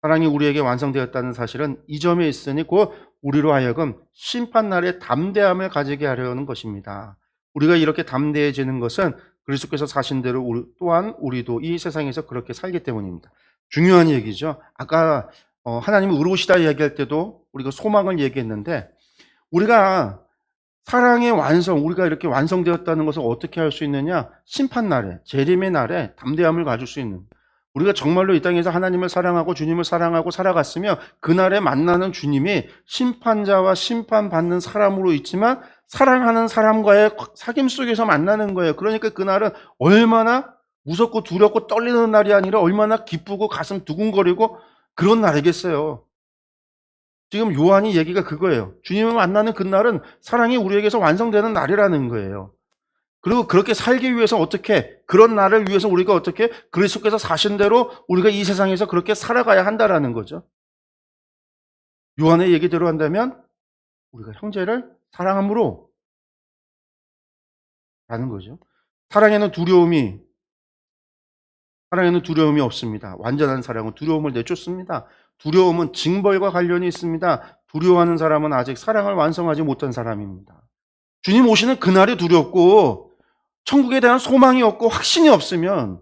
Speaker 1: 사랑이 우리에게 완성되었다는 사실은 이 점에 있으니 곧 우리로 하여금 심판날에 담대함을 가지게 하려는 것입니다. 우리가 이렇게 담대해지는 것은 그리스도께서 사신 대로 또한 우리도 이 세상에서 그렇게 살기 때문입니다. 중요한 얘기죠. 아까 하나님은 의로우시다 얘기할 때도 우리가 소망을 얘기했는데 우리가 사랑의 완성, 우리가 이렇게 완성되었다는 것을 어떻게 할 수 있느냐? 심판날에, 재림의 날에 담대함을 가질 수 있는. 우리가 정말로 이 땅에서 하나님을 사랑하고 주님을 사랑하고 살아갔으면 그날에 만나는 주님이 심판자와 심판받는 사람으로 있지만 사랑하는 사람과의 사귐 속에서 만나는 거예요. 그러니까 그날은 얼마나 무섭고 두렵고 떨리는 날이 아니라 얼마나 기쁘고 가슴 두근거리고 그런 날이겠어요. 지금 요한이 얘기가 그거예요. 주님을 만나는 그날은 사랑이 우리에게서 완성되는 날이라는 거예요. 그리고 그렇게 살기 위해서 어떻게, 그런 날을 위해서 우리가 어떻게 그리스도께서 사신 대로 우리가 이 세상에서 그렇게 살아가야 한다라는 거죠. 요한의 얘기대로 한다면 우리가 형제를 사랑함으로 라는 거죠. 사랑에는 두려움이 없습니다. 완전한 사랑은 두려움을 내쫓습니다. 두려움은 징벌과 관련이 있습니다. 두려워하는 사람은 아직 사랑을 완성하지 못한 사람입니다. 주님 오시는 그날이 두렵고 천국에 대한 소망이 없고 확신이 없으면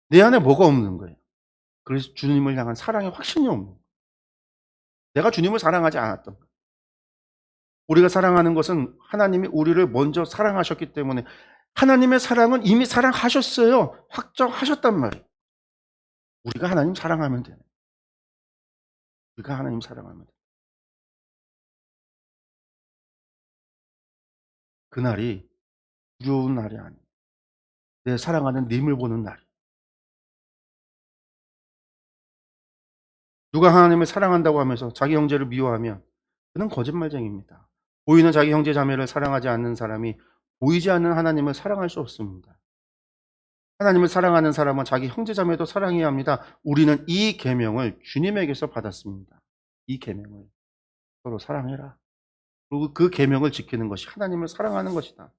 Speaker 1: 내 안에 뭐가 없는 거예요. 그래서 주님을 향한 사랑의 확신이 없는 거예요. 내가 주님을 사랑하지 않았던 거예요. 우리가 사랑하는 것은 하나님이 우리를 먼저 사랑하셨기 때문에 하나님의 사랑은 이미 사랑하셨어요. 확정하셨단 말이에요. 우리가 하나님 사랑하면 돼요. 우리가 하나님 사랑하면 돼요. 그날이 두려운 날이 아니에요. 내 사랑하는 님을 보는 날이에요. 누가 하나님을 사랑한다고 하면서 자기 형제를 미워하면 그는 거짓말쟁이입니다. 보이는 자기 형제 자매를 사랑하지 않는 사람이 보이지 않는 하나님을 사랑할 수 없습니다. 하나님을 사랑하는 사람은 자기 형제 자매도 사랑해야 합니다. 우리는 이 계명을 주님에게서 받았습니다. 이 계명을 서로 사랑해라. 그리고 그 계명을 지키는 것이 하나님을 사랑하는 것이다.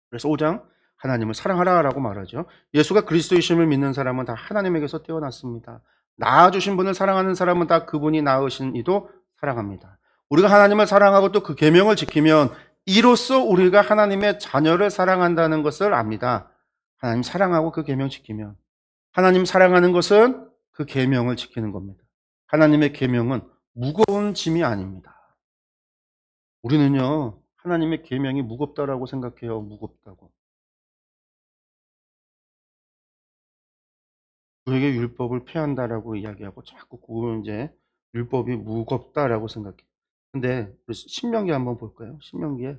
Speaker 1: 그래서 5장 하나님을 사랑하라라고 말하죠. 예수가 그리스도이심을 믿는 사람은 다 하나님에게서 태어났습니다. 낳아주신 분을 사랑하는 사람은 다 그분이 낳으신 이도 사랑합니다. 우리가 하나님을 사랑하고 또 그 계명을 지키면 이로써 우리가 하나님의 자녀를 사랑한다는 것을 압니다. 하나님 사랑하고 그 계명 지키면 하나님 사랑하는 것은 그 계명을 지키는 겁니다. 하나님의 계명은 무거운 짐이 아닙니다. 우리는요 하나님의 계명이 무겁다라고 생각해요. 무겁다고. 우리에게 율법을 폐한다라고 이야기하고 자꾸 그걸 이제 율법이 무겁다라고 생각해. 근데 신명기 한번 볼까요? 신명기에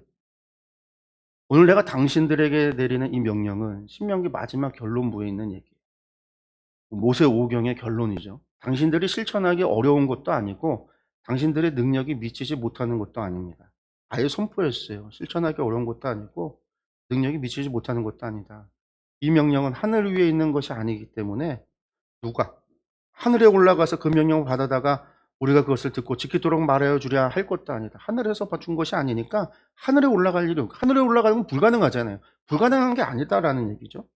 Speaker 1: 오늘 내가 당신들에게 내리는 이 명령은 신명기 마지막 결론부에 있는 얘기예요. 모세 5경의 결론이죠. 당신들이 실천하기 어려운 것도 아니고 당신들의 능력이 미치지 못하는 것도 아닙니다. 아예 선포했어요. 실천하기 어려운 것도 아니고 능력이 미치지 못하는 것도 아니다. 이 명령은 하늘 위에 있는 것이 아니기 때문에 누가 하늘에 올라가서 그 명령을 받아다가 우리가 그것을 듣고 지키도록 말하여 주랴 할 것도 아니다. 하늘에서 준 것이 아니니까 하늘에 올라갈 일은, 하늘에 올라가는 건 불가능하잖아요. 불가능한 게 아니다라는 얘기죠.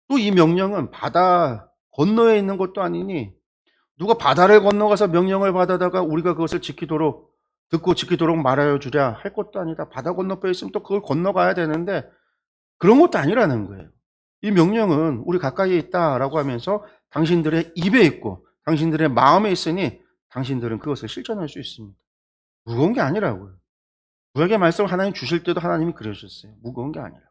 Speaker 1: 또 이 명령은 바다 건너에 있는 것도 아니니 누가 바다를 건너가서 명령을 받아다가 우리가 그것을 듣고 지키도록 말하여 주랴 할 것도 아니다. 바다 건너편에 있으면 또 그걸 건너가야 되는데 그런 것도 아니라는 거예요. 이 명령은 우리 가까이에 있다라고 하면서 당신들의 입에 있고 당신들의 마음에 있으니 당신들은 그것을 실천할 수 있습니다. 무거운 게 아니라고요. 구약의 말씀을 하나님 주실 때도 하나님이 그러셨어요. 무거운 게 아니라.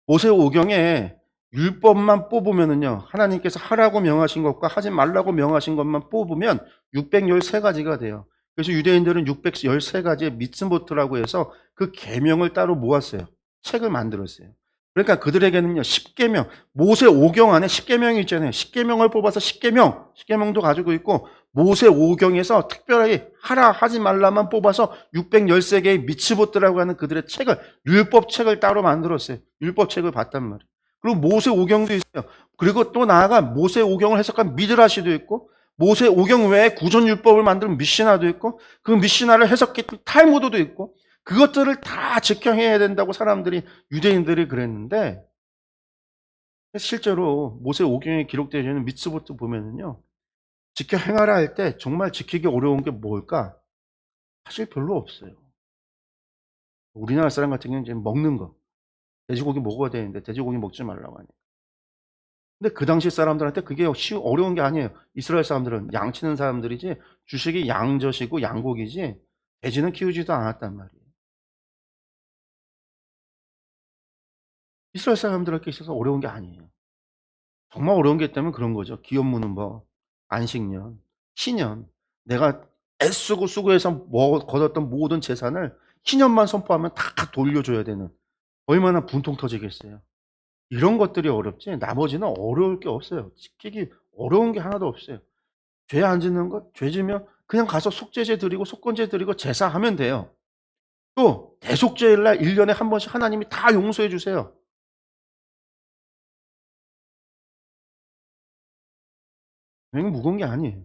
Speaker 1: 모세오경에 율법만 뽑으면은요, 하나님께서 하라고 명하신 것과 하지 말라고 명하신 것만 뽑으면 613가지가 돼요. 그래서 유대인들은 613가지의 미tzvot라고 해서 그 계명을 따로 모았어요. 책을 만들었어요. 그러니까 그들에게는요, 10계명, 모세오경 안에 10계명이 있잖아요. 10계명을 뽑아서 10계명도 가지고 있고, 모세오경에서 특별하게 하라 하지 말라만 뽑아서 613개의 미tzvot라고 하는 그들의 책을, 율법책을 따로 만들었어요. 율법책을 봤단 말이에요. 그리고 모세오경도 있어요. 그리고 또 나아가 모세오경을 해석한 미드라시도 있고, 모세오경 외에 구전율법을 만든 미시나도 있고, 그 미시나를 해석했던 탈무드도 있고, 그것들을 다 직행해야 된다고 사람들이, 유대인들이 그랬는데, 실제로 모세오경에 기록되어 있는 미tzvot 보면은요, 지켜 행하라 할 때 정말 지키기 어려운 게 뭘까? 사실 별로 없어요. 우리나라 사람 같은 경우는 이제 먹는 거. 돼지고기 먹어야 되는데 돼지고기 먹지 말라고 하니까. 근데 그 당시 사람들한테 그게 어려운 게 아니에요. 이스라엘 사람들은 양치는 사람들이지 주식이 양젖이고 양고기지 돼지는 키우지도 않았단 말이에요. 이스라엘 사람들에게 있어서 어려운 게 아니에요. 정말 어려운 게 있다면 그런 거죠. 기업 무는 법, 안식년, 신년. 내가 애쓰고 수고해서 거뒀던 모든 재산을 신년만 선포하면 다 돌려줘야 되는, 얼마나 분통 터지겠어요. 이런 것들이 어렵지 나머지는 어려울 게 없어요. 지키기 어려운 게 하나도 없어요. 죄 안 짓는 것, 죄 지면 그냥 가서 속죄제 드리고 속건제 드리고 제사하면 돼요. 또 대속죄일 날 1년에 한 번씩 하나님이 다 용서해 주세요. 이거 무거운 게 아니에요.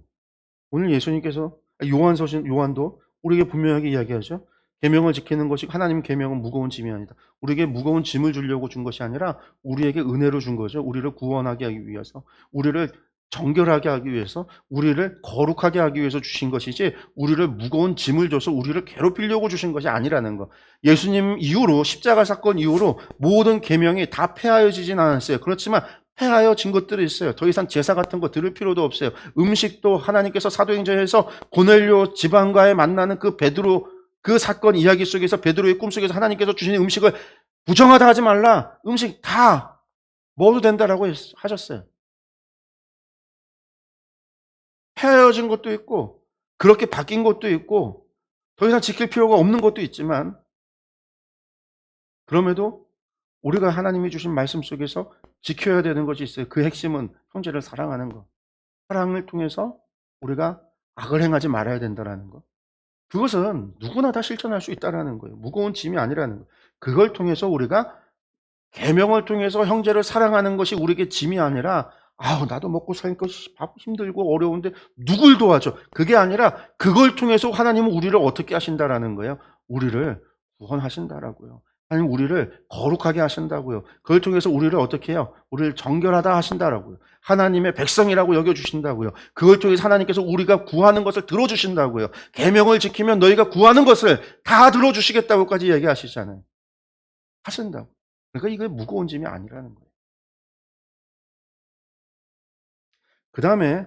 Speaker 1: 오늘 예수님께서 요한도 우리에게 분명하게 이야기하죠. 계명을 지키는 것이, 하나님 계명은 무거운 짐이 아니다. 우리에게 무거운 짐을 주려고 준 것이 아니라 우리에게 은혜로 준 거죠. 우리를 구원하게 하기 위해서, 우리를 정결하게 하기 위해서, 우리를 거룩하게 하기 위해서 주신 것이지 우리를 무거운 짐을 줘서 우리를 괴롭히려고 주신 것이 아니라는 거. 예수님 이후로, 십자가 사건 이후로 모든 계명이 다 폐하여지진 않았어요. 그렇지만 폐하여진 것들이 있어요. 더 이상 제사 같은 거 드릴 필요도 없어요. 음식도 하나님께서 사도행전에서 고넬료 지방과의 만나는 그 베드로, 그 사건 이야기 속에서 베드로의 꿈속에서 하나님께서 주신 음식을 부정하다 하지 말라. 음식 다 먹어도 된다라고 하셨어요. 폐하여진 것도 있고 그렇게 바뀐 것도 있고 더 이상 지킬 필요가 없는 것도 있지만, 그럼에도 우리가 하나님이 주신 말씀 속에서 지켜야 되는 것이 있어요. 그 핵심은 형제를 사랑하는 것. 사랑을 통해서 우리가 악을 행하지 말아야 된다는 것. 그것은 누구나 다 실천할 수 있다는 거예요. 무거운 짐이 아니라는 거예요. 그걸 통해서 우리가, 계명을 통해서 형제를 사랑하는 것이 우리에게 짐이 아니라, 아우 나도 먹고 사니까 힘들고 어려운데 누굴 도와줘. 그게 아니라 그걸 통해서 하나님은 우리를 어떻게 하신다라는 거예요. 우리를 구원하신다라고요. 하나님 우리를 거룩하게 하신다고요. 그걸 통해서 우리를 어떻게 해요? 우리를 정결하다 하신다라고요. 하나님의 백성이라고 여겨주신다고요. 그걸 통해서 하나님께서 우리가 구하는 것을 들어주신다고요. 계명을 지키면 너희가 구하는 것을 다 들어주시겠다고까지 얘기하시잖아요. 하신다고. 그러니까 이게 무거운 짐이 아니라는 거예요. 그 다음에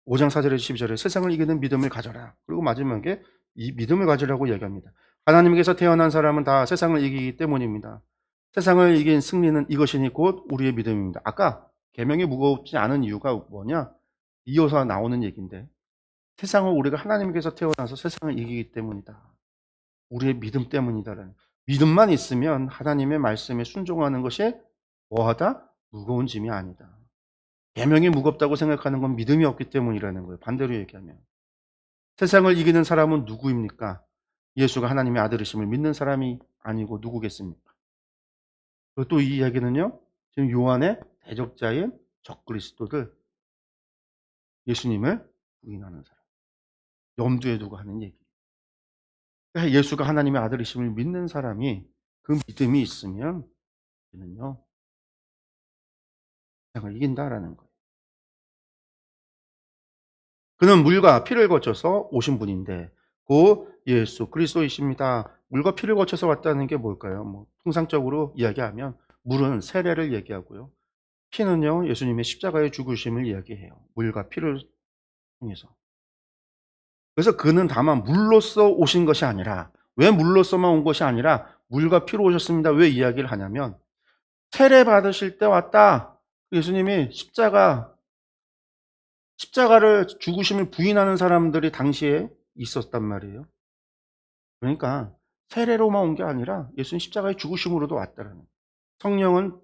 Speaker 1: 5장 4절에 12절에 세상을 이기는 믿음을 가져라. 그리고 마지막에 이 믿음을 가지라고 얘기합니다. 하나님께서 태어난 사람은 다 세상을 이기기 때문입니다. 세상을 이긴 승리는 이것이니 곧 우리의 믿음입니다. 아까 계명이 무겁지 않은 이유가 뭐냐? 이어서 나오는 얘기인데, 세상을 우리가 하나님께서 태어나서 세상을 이기기 때문이다. 우리의 믿음 때문이다라는. 믿음만 있으면 하나님의 말씀에 순종하는 것이 뭐하다? 무거운 짐이 아니다. 계명이 무겁다고 생각하는 건 믿음이 없기 때문이라는 거예요. 반대로 얘기하면. 세상을 이기는 사람은 누구입니까? 예수가 하나님의 아들이심을 믿는 사람이 아니고 누구겠습니까? 또 이 이야기는요, 지금 요한의 대적자인 적그리스도들, 예수님을 부인하는 사람, 염두에 두고 하는 얘기. 예수가 하나님의 아들이심을 믿는 사람이, 그 믿음이 있으면 그는요, 세상을 이긴다라는 거예요. 그는 물과 피를 거쳐서 오신 분인데 그 예수 그리스도이십니다. 물과 피를 거쳐서 왔다는 게 뭘까요? 통상적으로 이야기하면 물은 세례를 얘기하고요. 피는요, 예수님의 십자가의 죽으심을 이야기해요. 물과 피를 통해서. 그래서 그는 다만 물로써 오신 것이 아니라, 왜 물로써만 온 것이 아니라 물과 피로 오셨습니다. 왜 이야기를 하냐면 세례 받으실 때 왔다. 예수님이 십자가를 죽으심을 부인하는 사람들이 당시에 있었단 말이에요. 그러니까 세례로만 온 게 아니라 예수님 십자가의 죽으심으로도 왔다라는 거예요. 성령은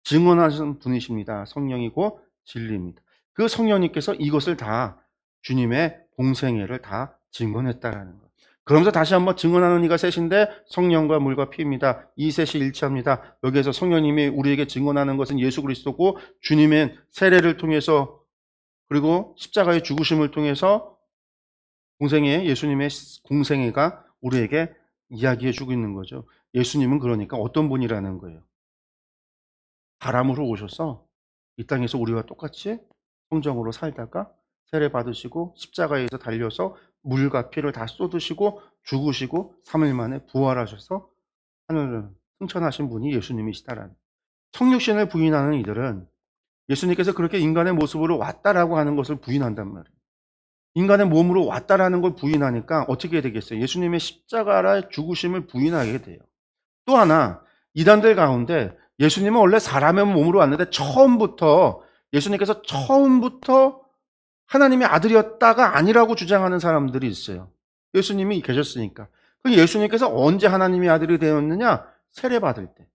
Speaker 1: 증언하시는 분이십니다. 성령이고 진리입니다. 그 성령님께서 이것을 다 주님의 공생애를 다 증언했다라는 거예요. 그러면서 다시 한번 증언하는 이가 셋인데 성령과 물과 피입니다. 이 셋이 일치합니다. 여기에서 성령님이 우리에게 증언하는 것은 예수 그리스도고 주님의 세례를 통해서 그리고 십자가의 죽으심을 통해서 예수님의 공생애가 우리에게 이야기해 주고 있는 거죠. 예수님은 그러니까 어떤 분이라는 거예요. 바람으로 오셔서 이 땅에서 우리와 똑같이 성정으로 살다가 세례 받으시고 십자가에서 달려서 물과 피를 다 쏟으시고 죽으시고 3일 만에 부활하셔서 하늘을 승천하신 분이 예수님이시다라는. 성육신을 부인하는 이들은 예수님께서 그렇게 인간의 모습으로 왔다라고 하는 것을 부인한단 말이에요. 인간의 몸으로 왔다라는 걸 부인하니까 어떻게 되겠어요? 예수님의 십자가의 죽으심을 부인하게 돼요. 또 하나, 이단들 가운데 예수님은 원래 사람의 몸으로 왔는데 예수님께서 처음부터 하나님의 아들이었다가 아니라고 주장하는 사람들이 있어요. 예수님이 계셨으니까. 예수님께서 언제 하나님의 아들이 되었느냐? 세례받을 때.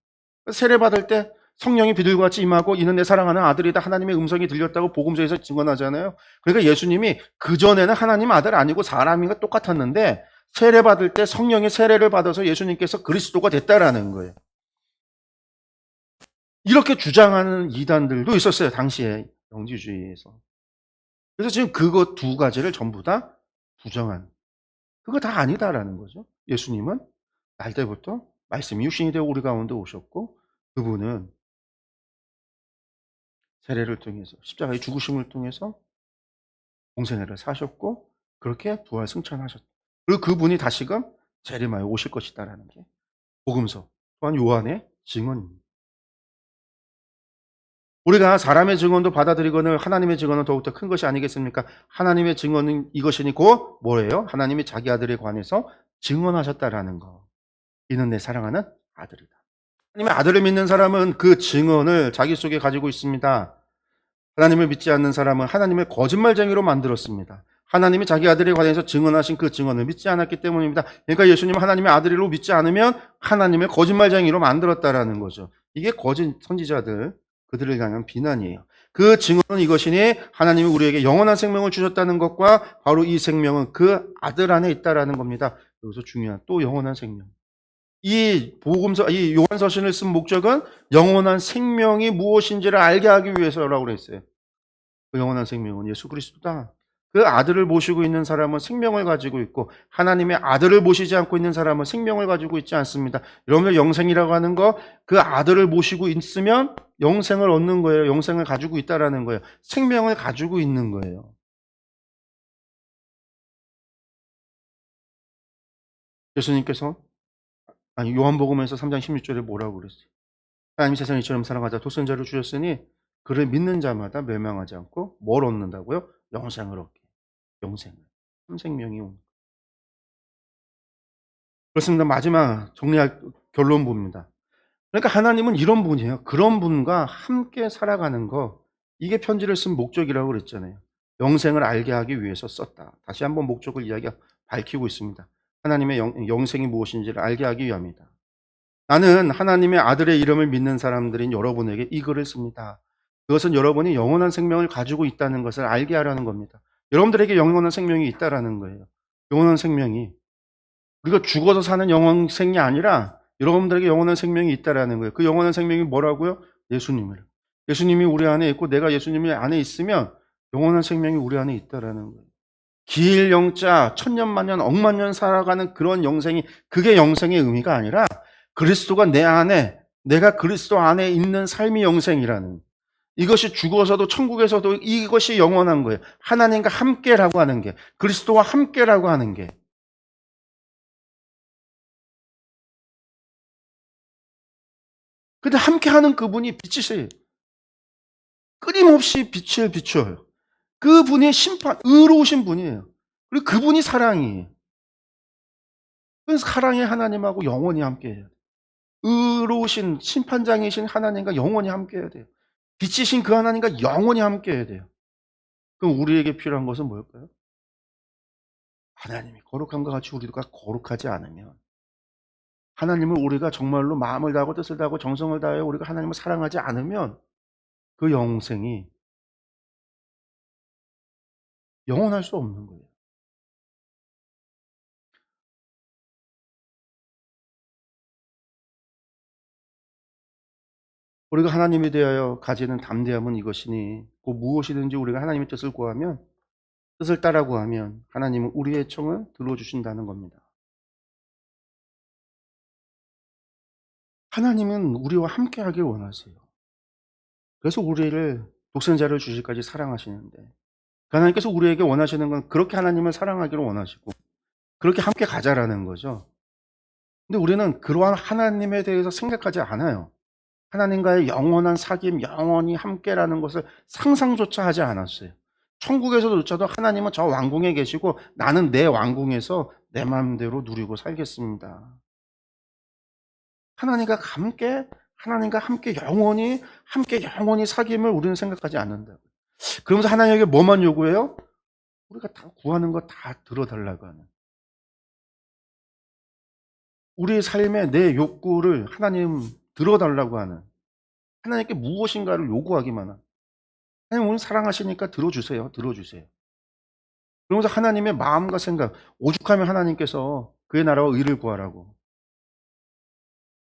Speaker 1: 세례받을 때 성령이 비둘기같이 임하고 이는 내 사랑하는 아들이다. 하나님의 음성이 들렸다고 복음서에서 증언하잖아요. 그러니까 예수님이 그전에는 하나님 아들 아니고 사람인가 똑같았는데 세례받을 때 성령의 세례를 받아서 예수님께서 그리스도가 됐다라는 거예요. 이렇게 주장하는 이단들도 있었어요. 당시에 영지주의에서. 그래서 지금 그거 두 가지를 전부 다 부정한, 그거 다 아니다라는 거죠. 예수님은 날 때부터 말씀이 육신이 되어 우리 가운데 오셨고 그분은 세례를 통해서 십자가의 죽으심을 통해서 공생애를 사셨고 그렇게 부활 승천하셨다. 그리고 그분이 다시금 재림하여 오실 것이다라는 게 복음서 또한 요한의 증언입니다. 우리가 사람의 증언도 받아들이거늘 하나님의 증언은 더욱더 큰 것이 아니겠습니까? 하나님의 증언은 이것이니 곧 뭐예요? 하나님이 자기 아들에 관해서 증언하셨다라는 거. 이는 내 사랑하는 아들이다. 하나님의 아들을 믿는 사람은 그 증언을 자기 속에 가지고 있습니다. 하나님을 믿지 않는 사람은 하나님을 거짓말쟁이로 만들었습니다. 하나님이 자기 아들에 관해서 증언하신 그 증언을 믿지 않았기 때문입니다. 그러니까 예수님은 하나님의 아들로 믿지 않으면 하나님을 거짓말쟁이로 만들었다라는 거죠. 이게 거짓 선지자들, 그들을 향한 비난이에요. 그 증언은 이것이니 하나님이 우리에게 영원한 생명을 주셨다는 것과 바로 이 생명은 그 아들 안에 있다라는 겁니다. 여기서 중요한 또 영원한 생명. 이 요한서신을 쓴 목적은 영원한 생명이 무엇인지를 알게 하기 위해서라고 그랬어요. 그 영원한 생명은 예수 그리스도다. 그 아들을 모시고 있는 사람은 생명을 가지고 있고 하나님의 아들을 모시지 않고 있는 사람은 생명을 가지고 있지 않습니다. 여러분들 영생이라고 하는 거 그 아들을 모시고 있으면 영생을 얻는 거예요. 영생을 가지고 있다라는 거예요. 생명을 가지고 있는 거예요. 예수님께서 요한복음에서 3장 16절에 뭐라고 그랬어요? 하나님 세상을 이처럼 사랑하자 독생자를 주셨으니 그를 믿는 자마다 멸망하지 않고 뭘 얻는다고요? 영생을 얻게. 영생을. 생명이 온. 그렇습니다. 마지막 정리할 결론부입니다. 그러니까 하나님은 이런 분이에요. 그런 분과 함께 살아가는 거, 이게 편지를 쓴 목적이라고 그랬잖아요. 영생을 알게 하기 위해서 썼다. 다시 한번 목적을 밝히고 있습니다. 하나님의 영생이 무엇인지를 알게 하기 위함이다. 나는 하나님의 아들의 이름을 믿는 사람들인 여러분에게 이 글을 씁니다. 그것은 여러분이 영원한 생명을 가지고 있다는 것을 알게 하려는 겁니다. 여러분들에게 영원한 생명이 있다라는 거예요. 영원한 생명이. 우리가 죽어서 사는 영원생이 아니라 여러분들에게 영원한 생명이 있다라는 거예요. 그 영원한 생명이 뭐라고요? 예수님을. 예수님이 우리 안에 있고 내가 예수님이 안에 있으면 영원한 생명이 우리 안에 있다라는 거예요. 길 영자 천년 만년 억만 년 살아가는 그런 영생이, 그게 영생의 의미가 아니라 그리스도가 내 안에, 내가 그리스도 안에 있는 삶이 영생이라는, 이것이 죽어서도 천국에서도 이것이 영원한 거예요. 하나님과 함께라고 하는 게, 그리스도와 함께라고 하는 게. 근데 함께하는 그분이 빛이세요. 끊임없이 빛을 비춰요. 그분이 의로우신 분이에요. 그리고 그분이 사랑이에요. 그래서 사랑의 하나님하고 영원히 함께해요. 의로우신 심판장이신 하나님과 영원히 함께해야 돼요. 빛이신 그 하나님과 영원히 함께해야 돼요. 그럼 우리에게 필요한 것은 뭘까요? 하나님이 거룩함과 같이 우리가 거룩하지 않으면, 하나님을 우리가 정말로 마음을 다하고 뜻을 다하고 정성을 다하여 우리가 하나님을 사랑하지 않으면 그 영생이 영원할 수 없는 거예요. 우리가 하나님에 대하여 가지는 담대함은 이것이니, 그 무엇이든지 우리가 하나님의 뜻을 구하면, 뜻을 따라 구하면 하나님은 우리의 청을 들어주신다는 겁니다. 하나님은 우리와 함께 하길 원하세요. 그래서 우리를 독생자를 주시기까지 사랑하시는데, 하나님께서 우리에게 원하시는 건 그렇게 하나님을 사랑하기를 원하시고 그렇게 함께 가자라는 거죠. 근데 우리는 그러한 하나님에 대해서 생각하지 않아요. 하나님과의 영원한 사귐, 영원히 함께라는 것을 상상조차 하지 않았어요. 천국에서조차도 하나님은 저 왕궁에 계시고 나는 내 왕궁에서 내 마음대로 누리고 살겠습니다. 하나님과 함께 영원히 사귐을 우리는 생각하지 않는다고요. 그러면서 하나님에게 뭐만 요구해요? 우리가 다 구하는 거 다 들어달라고 하는. 우리의 삶에 내 욕구를 하나님 들어달라고 하는. 하나님께 무엇인가를 요구하기만 하는. 하나님 오늘 사랑하시니까 들어주세요. 그러면서 하나님의 마음과 생각, 오죽하면 하나님께서 그의 나라와 의를 구하라고.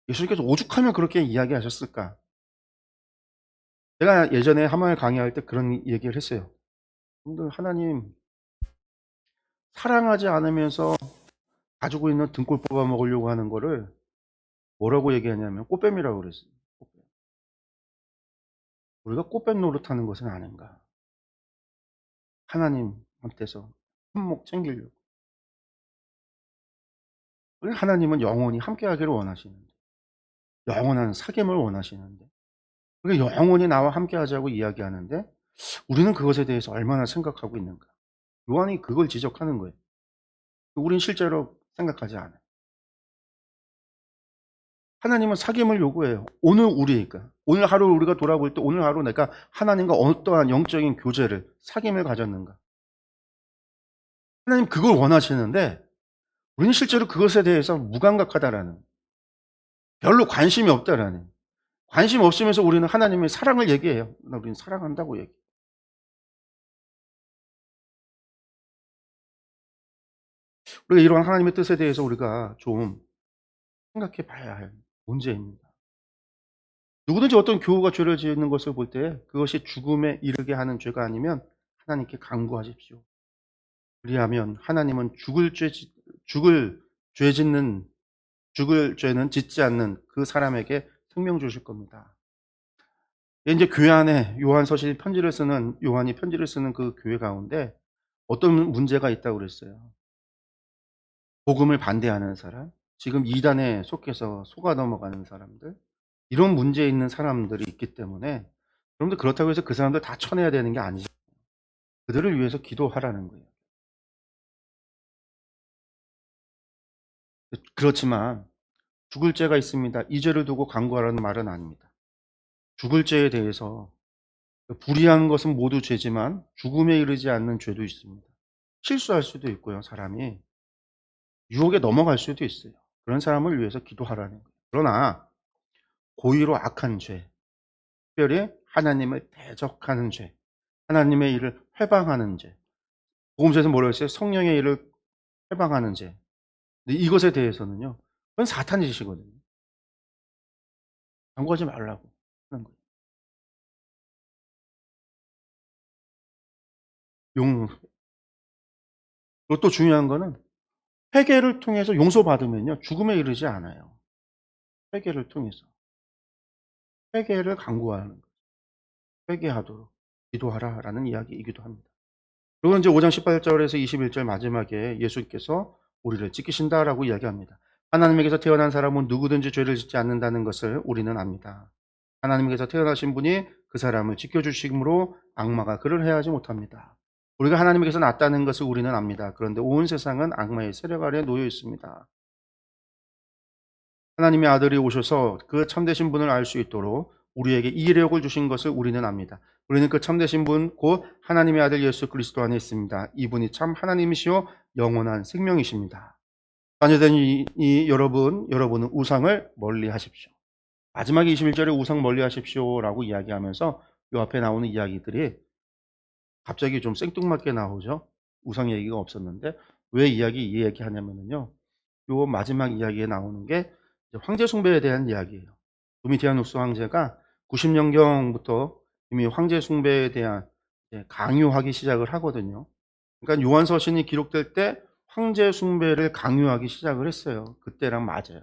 Speaker 1: 예수님께서 오죽하면 그렇게 이야기하셨을까? 제가 예전에 하마을 강의할 때 그런 얘기를 했어요. 근데 하나님, 사랑하지 않으면서 가지고 있는 등골 뽑아 먹으려고 하는 거를 뭐라고 얘기하냐면 꽃뱀이라고 그랬어요. 꽃뱀. 우리가 꽃뱀 노릇하는 것은 아닌가. 하나님한테서 품목 챙기려고. 하나님은 영원히 함께하기를 원하시는데, 영원한 사귐을 원하시는데, 그러니까 영원히 나와 함께하자고 이야기하는데 우리는 그것에 대해서 얼마나 생각하고 있는가. 요한이 그걸 지적하는 거예요. 우린 실제로 생각하지 않아요. 하나님은 사귐을 요구해요. 오늘 하루 우리가 돌아볼 때 오늘 하루 내가 하나님과 어떠한 영적인 교제를, 사귐을 가졌는가. 하나님 그걸 원하시는데 우리는 실제로 그것에 대해서 무감각하다라는, 별로 관심이 없다라는, 관심 없으면서 우리는 하나님의 사랑을 얘기해요. 우리는 사랑한다고 얘기해요. 우리가 이러한 하나님의 뜻에 대해서 우리가 좀 생각해 봐야 할 문제입니다. 누구든지 어떤 교우가 죄를 짓는 것을 볼 때 그것이 죽음에 이르게 하는 죄가 아니면 하나님께 간구하십시오. 그리하면 하나님은 죽을 죄는 짓지 않는 그 사람에게 생명 주실 겁니다. 이제 교회 안에 요한이 편지를 쓰는 그 교회 가운데 어떤 문제가 있다고 그랬어요. 복음을 반대하는 사람, 지금 이단에 속해서 속아 넘어가는 사람들, 이런 문제 있는 사람들이 있기 때문에 여러분들 그렇다고 해서 그 사람들 다 쳐내야 되는 게 아니죠. 그들을 위해서 기도하라는 거예요. 그렇지만 죽을 죄가 있습니다. 이 죄를 두고 간구하라는 말은 아닙니다. 죽을 죄에 대해서 불의한 것은 모두 죄지만 죽음에 이르지 않는 죄도 있습니다. 실수할 수도 있고요. 사람이 유혹에 넘어갈 수도 있어요. 그런 사람을 위해서 기도하라는 거예요. 그러나 고의로 악한 죄, 특별히 하나님을 대적하는 죄, 하나님의 일을 회방하는 죄, 복음서에서 뭐라고 했어요? 성령의 일을 회방하는 죄. 근데 이것에 대해서는요, 그건 사탄 짓이거든요. 간구하지 말라고 하는 거예요. 그리고 또 중요한 거는 회개를 통해서 용서받으면요, 죽음에 이르지 않아요. 회개를 통해서. 회개를 간구하는 거예요. 회개하도록 기도하라라는 이야기이기도 합니다. 그리고 이제 5장 18절에서 21절 마지막에 예수께서 우리를 지키신다라고 이야기합니다. 하나님에게서 태어난 사람은 누구든지 죄를 짓지 않는다는 것을 우리는 압니다. 하나님께서 태어나신 분이 그 사람을 지켜주심으로 악마가 그를 해하지 못합니다. 우리가 하나님께서 낫다는 것을 우리는 압니다. 그런데 온 세상은 악마의 세력 아래 놓여 있습니다. 하나님의 아들이 오셔서 그 참되신 분을 알 수 있도록 우리에게 이력을 주신 것을 우리는 압니다. 우리는 그 참되신 분 곧 하나님의 아들 예수 그리스도 안에 있습니다. 이분이 참 하나님이시요 영원한 생명이십니다. 자녀된 여러분은 우상을 멀리 하십시오. 마지막 21절에 우상 멀리 하십시오라고 이야기하면서 이 앞에 나오는 이야기들이 갑자기 좀 생뚱맞게 나오죠. 우상 얘기가 없었는데 왜 이 얘기하냐면요. 요 마지막 이야기에 나오는 게 황제 숭배에 대한 이야기예요. 도미티아누스 황제가 90년경부터 이미 황제 숭배에 대한 강요하기 시작을 하거든요. 그러니까 요한서신이 기록될 때 황제 숭배를 강요하기 시작을 했어요. 그때랑 맞아요.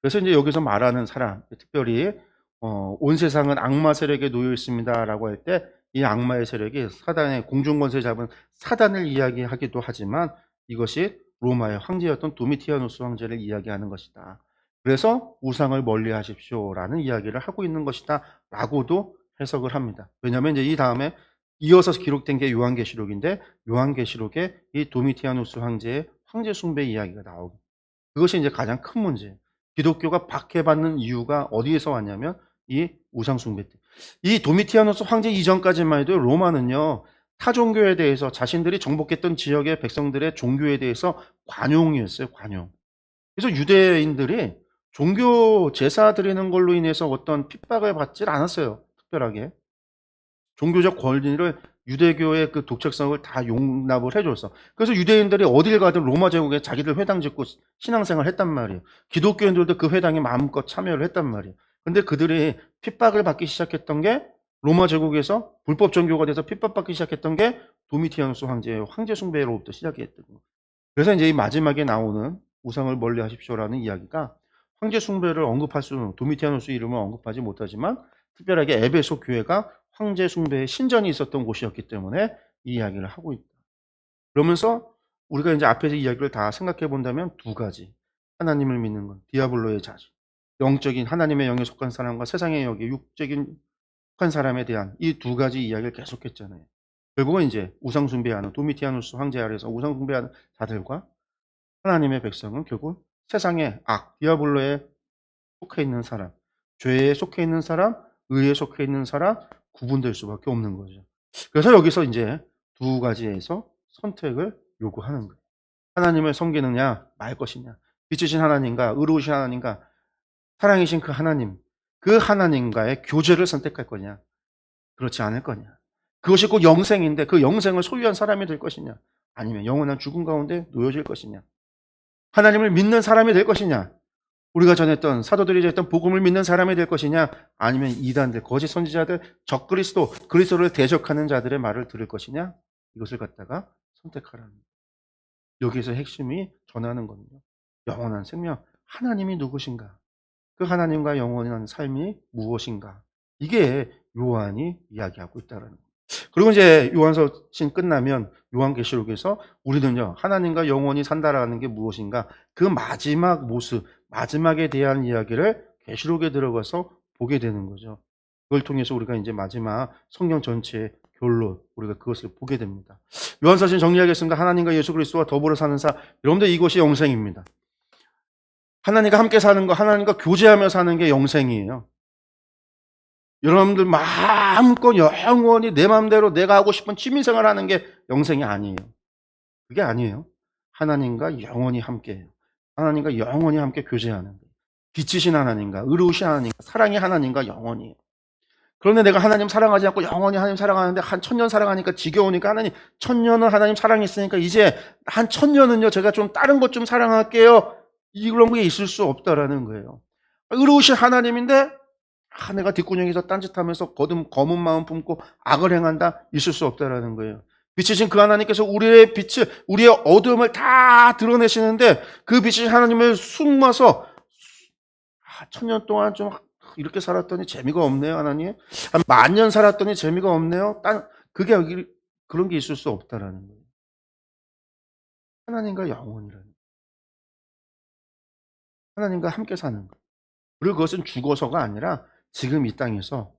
Speaker 1: 그래서 이제 여기서 말하는 사람, 특별히 온 세상은 악마 세력에 놓여 있습니다라고 할 때 이 악마의 세력이 사단의 공중 권세 잡은 사단을 이야기하기도 하지만 이것이 로마의 황제였던 도미티아누스 황제를 이야기하는 것이다. 그래서 우상을 멀리 하십시오라는 이야기를 하고 있는 것이다 라고도 해석을 합니다. 왜냐하면 이제 이 다음에 이어서 기록된 게 요한계시록인데 요한계시록에 이 도미티아누스 황제의 황제 숭배 이야기가 나오고 그것이 이제 가장 큰 문제예요. 기독교가 박해받는 이유가 어디에서 왔냐면 이 우상 숭배 때. 이 도미티아누스 황제 이전까지만 해도 로마는요. 타 종교에 대해서 자신들이 정복했던 지역의 백성들의 종교에 대해서 관용이었어요. 관용. 그래서 유대인들이 종교 제사 드리는 걸로 인해서 어떤 핍박을 받질 않았어요. 특별하게. 종교적 권리를 유대교의 그 독특성을 다 용납을 해줬어. 그래서 유대인들이 어딜 가든 로마 제국에 자기들 회당 짓고 신앙생활을 했단 말이에요. 기독교인들도 그 회당에 마음껏 참여를 했단 말이에요. 근데 그들이 핍박을 받기 시작했던 게 로마 제국에서 불법 종교가 돼서 핍박받기 시작했던 게 도미티아누스 황제의 황제 숭배로부터 시작했던 거예요. 그래서 이제 이 마지막에 나오는 우상을 멀리 하십시오라는 이야기가 황제 숭배를 언급할 수는 도미티아누스 이름을 언급하지 못하지만 특별하게 에베소 교회가 황제 숭배의 신전이 있었던 곳이었기 때문에 이 이야기를 하고 있다. 그러면서 우리가 이제 앞에서 이야기를 다 생각해 본다면 두 가지. 하나님을 믿는 건 디아블로의 자질. 영적인 하나님의 영에 속한 사람과 세상의 영에 육적인 속한 사람에 대한 이 두 가지 이야기를 계속했잖아요. 결국은 이제 우상 숭배하는 도미티아누스 황제 아래에서 우상 숭배하는 자들과 하나님의 백성은 결국 세상의 악, 디아블로에 속해 있는 사람, 죄에 속해 있는 사람, 의에 속해 있는 사람 구분될 수밖에 없는 거죠. 그래서 여기서 이제 두 가지에서 선택을 요구하는 거예요. 하나님을 섬기느냐 말 것이냐, 빛이신 하나님과 의로우신 하나님과 사랑이신 그 하나님, 그 하나님과의 교제를 선택할 거냐, 그렇지 않을 거냐. 그것이 꼭 영생인데 그 영생을 소유한 사람이 될 것이냐, 아니면 영원한 죽음 가운데 놓여질 것이냐. 하나님을 믿는 사람이 될 것이냐, 우리가 전했던 사도들이 전했던 복음을 믿는 사람이 될 것이냐, 아니면 이단들, 거짓 선지자들, 적그리스도, 그리스도를 대적하는 자들의 말을 들을 것이냐, 이것을 갖다가 선택하라는 거예요. 여기에서 핵심이 전하는 겁니다. 영원한 생명, 하나님이 누구신가? 그 하나님과 영원한 삶이 무엇인가? 이게 요한이 이야기하고 있다는 거예요. 그리고 이제 요한서신 끝나면 요한계시록에서 우리는요, 하나님과 영원히 산다라는 게 무엇인가? 그 마지막 모습, 마지막에 대한 이야기를 계시록에 들어가서 보게 되는 거죠. 그걸 통해서 우리가 이제 마지막 성경 전체의 결론, 우리가 그것을 보게 됩니다. 요한서신 정리하겠습니다. 하나님과 예수 그리스도와 더불어 사는 사, 여러분들 이것이 영생입니다. 하나님과 함께 사는 거, 하나님과 교제하며 사는 게 영생이에요. 여러분들 마음껏 영원히 내 마음대로 내가 하고 싶은 취미생활 하는 게 영생이 아니에요. 그게 아니에요. 하나님과 영원히 함께해요. 하나님과 영원히 함께 교제하는 거예요. 빛이신 하나님과 의로우신 하나님과 사랑의 하나님과 영원히. 그런데 내가 하나님 사랑하지 않고 영원히 하나님 사랑하는데 한 1000년 사랑하니까 지겨우니까 하나님 1000년은 하나님 사랑했으니까 이제 한 1000년은요 제가 좀 다른 것 좀 사랑할게요. 이런 게 있을 수 없다라는 거예요. 의로우신 하나님인데 내가 뒷구녕에서 딴짓하면서 검은 마음 품고 악을 행한다? 있을 수 없다라는 거예요. 빛이신 그 하나님께서 우리의 빛을, 우리의 어두움을 다 드러내시는데 그 빛이신 하나님을 숨어서 1000년 동안 좀 이렇게 살았더니 재미가 없네요, 하나님. 한 10,000년 살았더니 재미가 없네요. 그게 그런 게 있을 수 없다라는 거예요. 하나님과 영원이라는 거예요. 하나님과 함께 사는 거예요. 그리고 그것은 죽어서가 아니라 지금 이 땅에서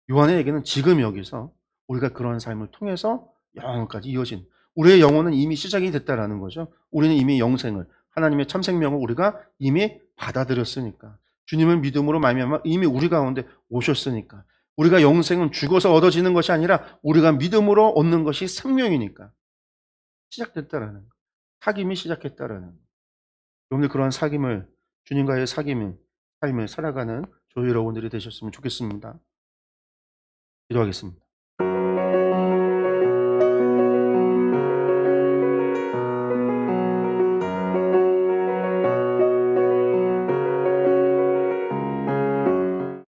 Speaker 1: 요한의 얘기는 지금 여기서 우리가 그런 삶을 통해서 영원까지 이어진, 우리의 영혼은 이미 시작이 됐다라는 거죠. 우리는 이미 영생을, 하나님의 참 생명을 우리가 이미 받아들였으니까, 주님을 믿음으로 말미암아 이미 우리 가운데 오셨으니까, 우리가 영생은 죽어서 얻어지는 것이 아니라 우리가 믿음으로 얻는 것이 생명이니까 시작됐다라는 거. 사귐이 시작했다라는 거. 여러분들 그러한 사귐을, 주님과의 사귐을, 삶을 살아가는 저희 여러분들이 되셨으면 좋겠습니다. 기도하겠습니다.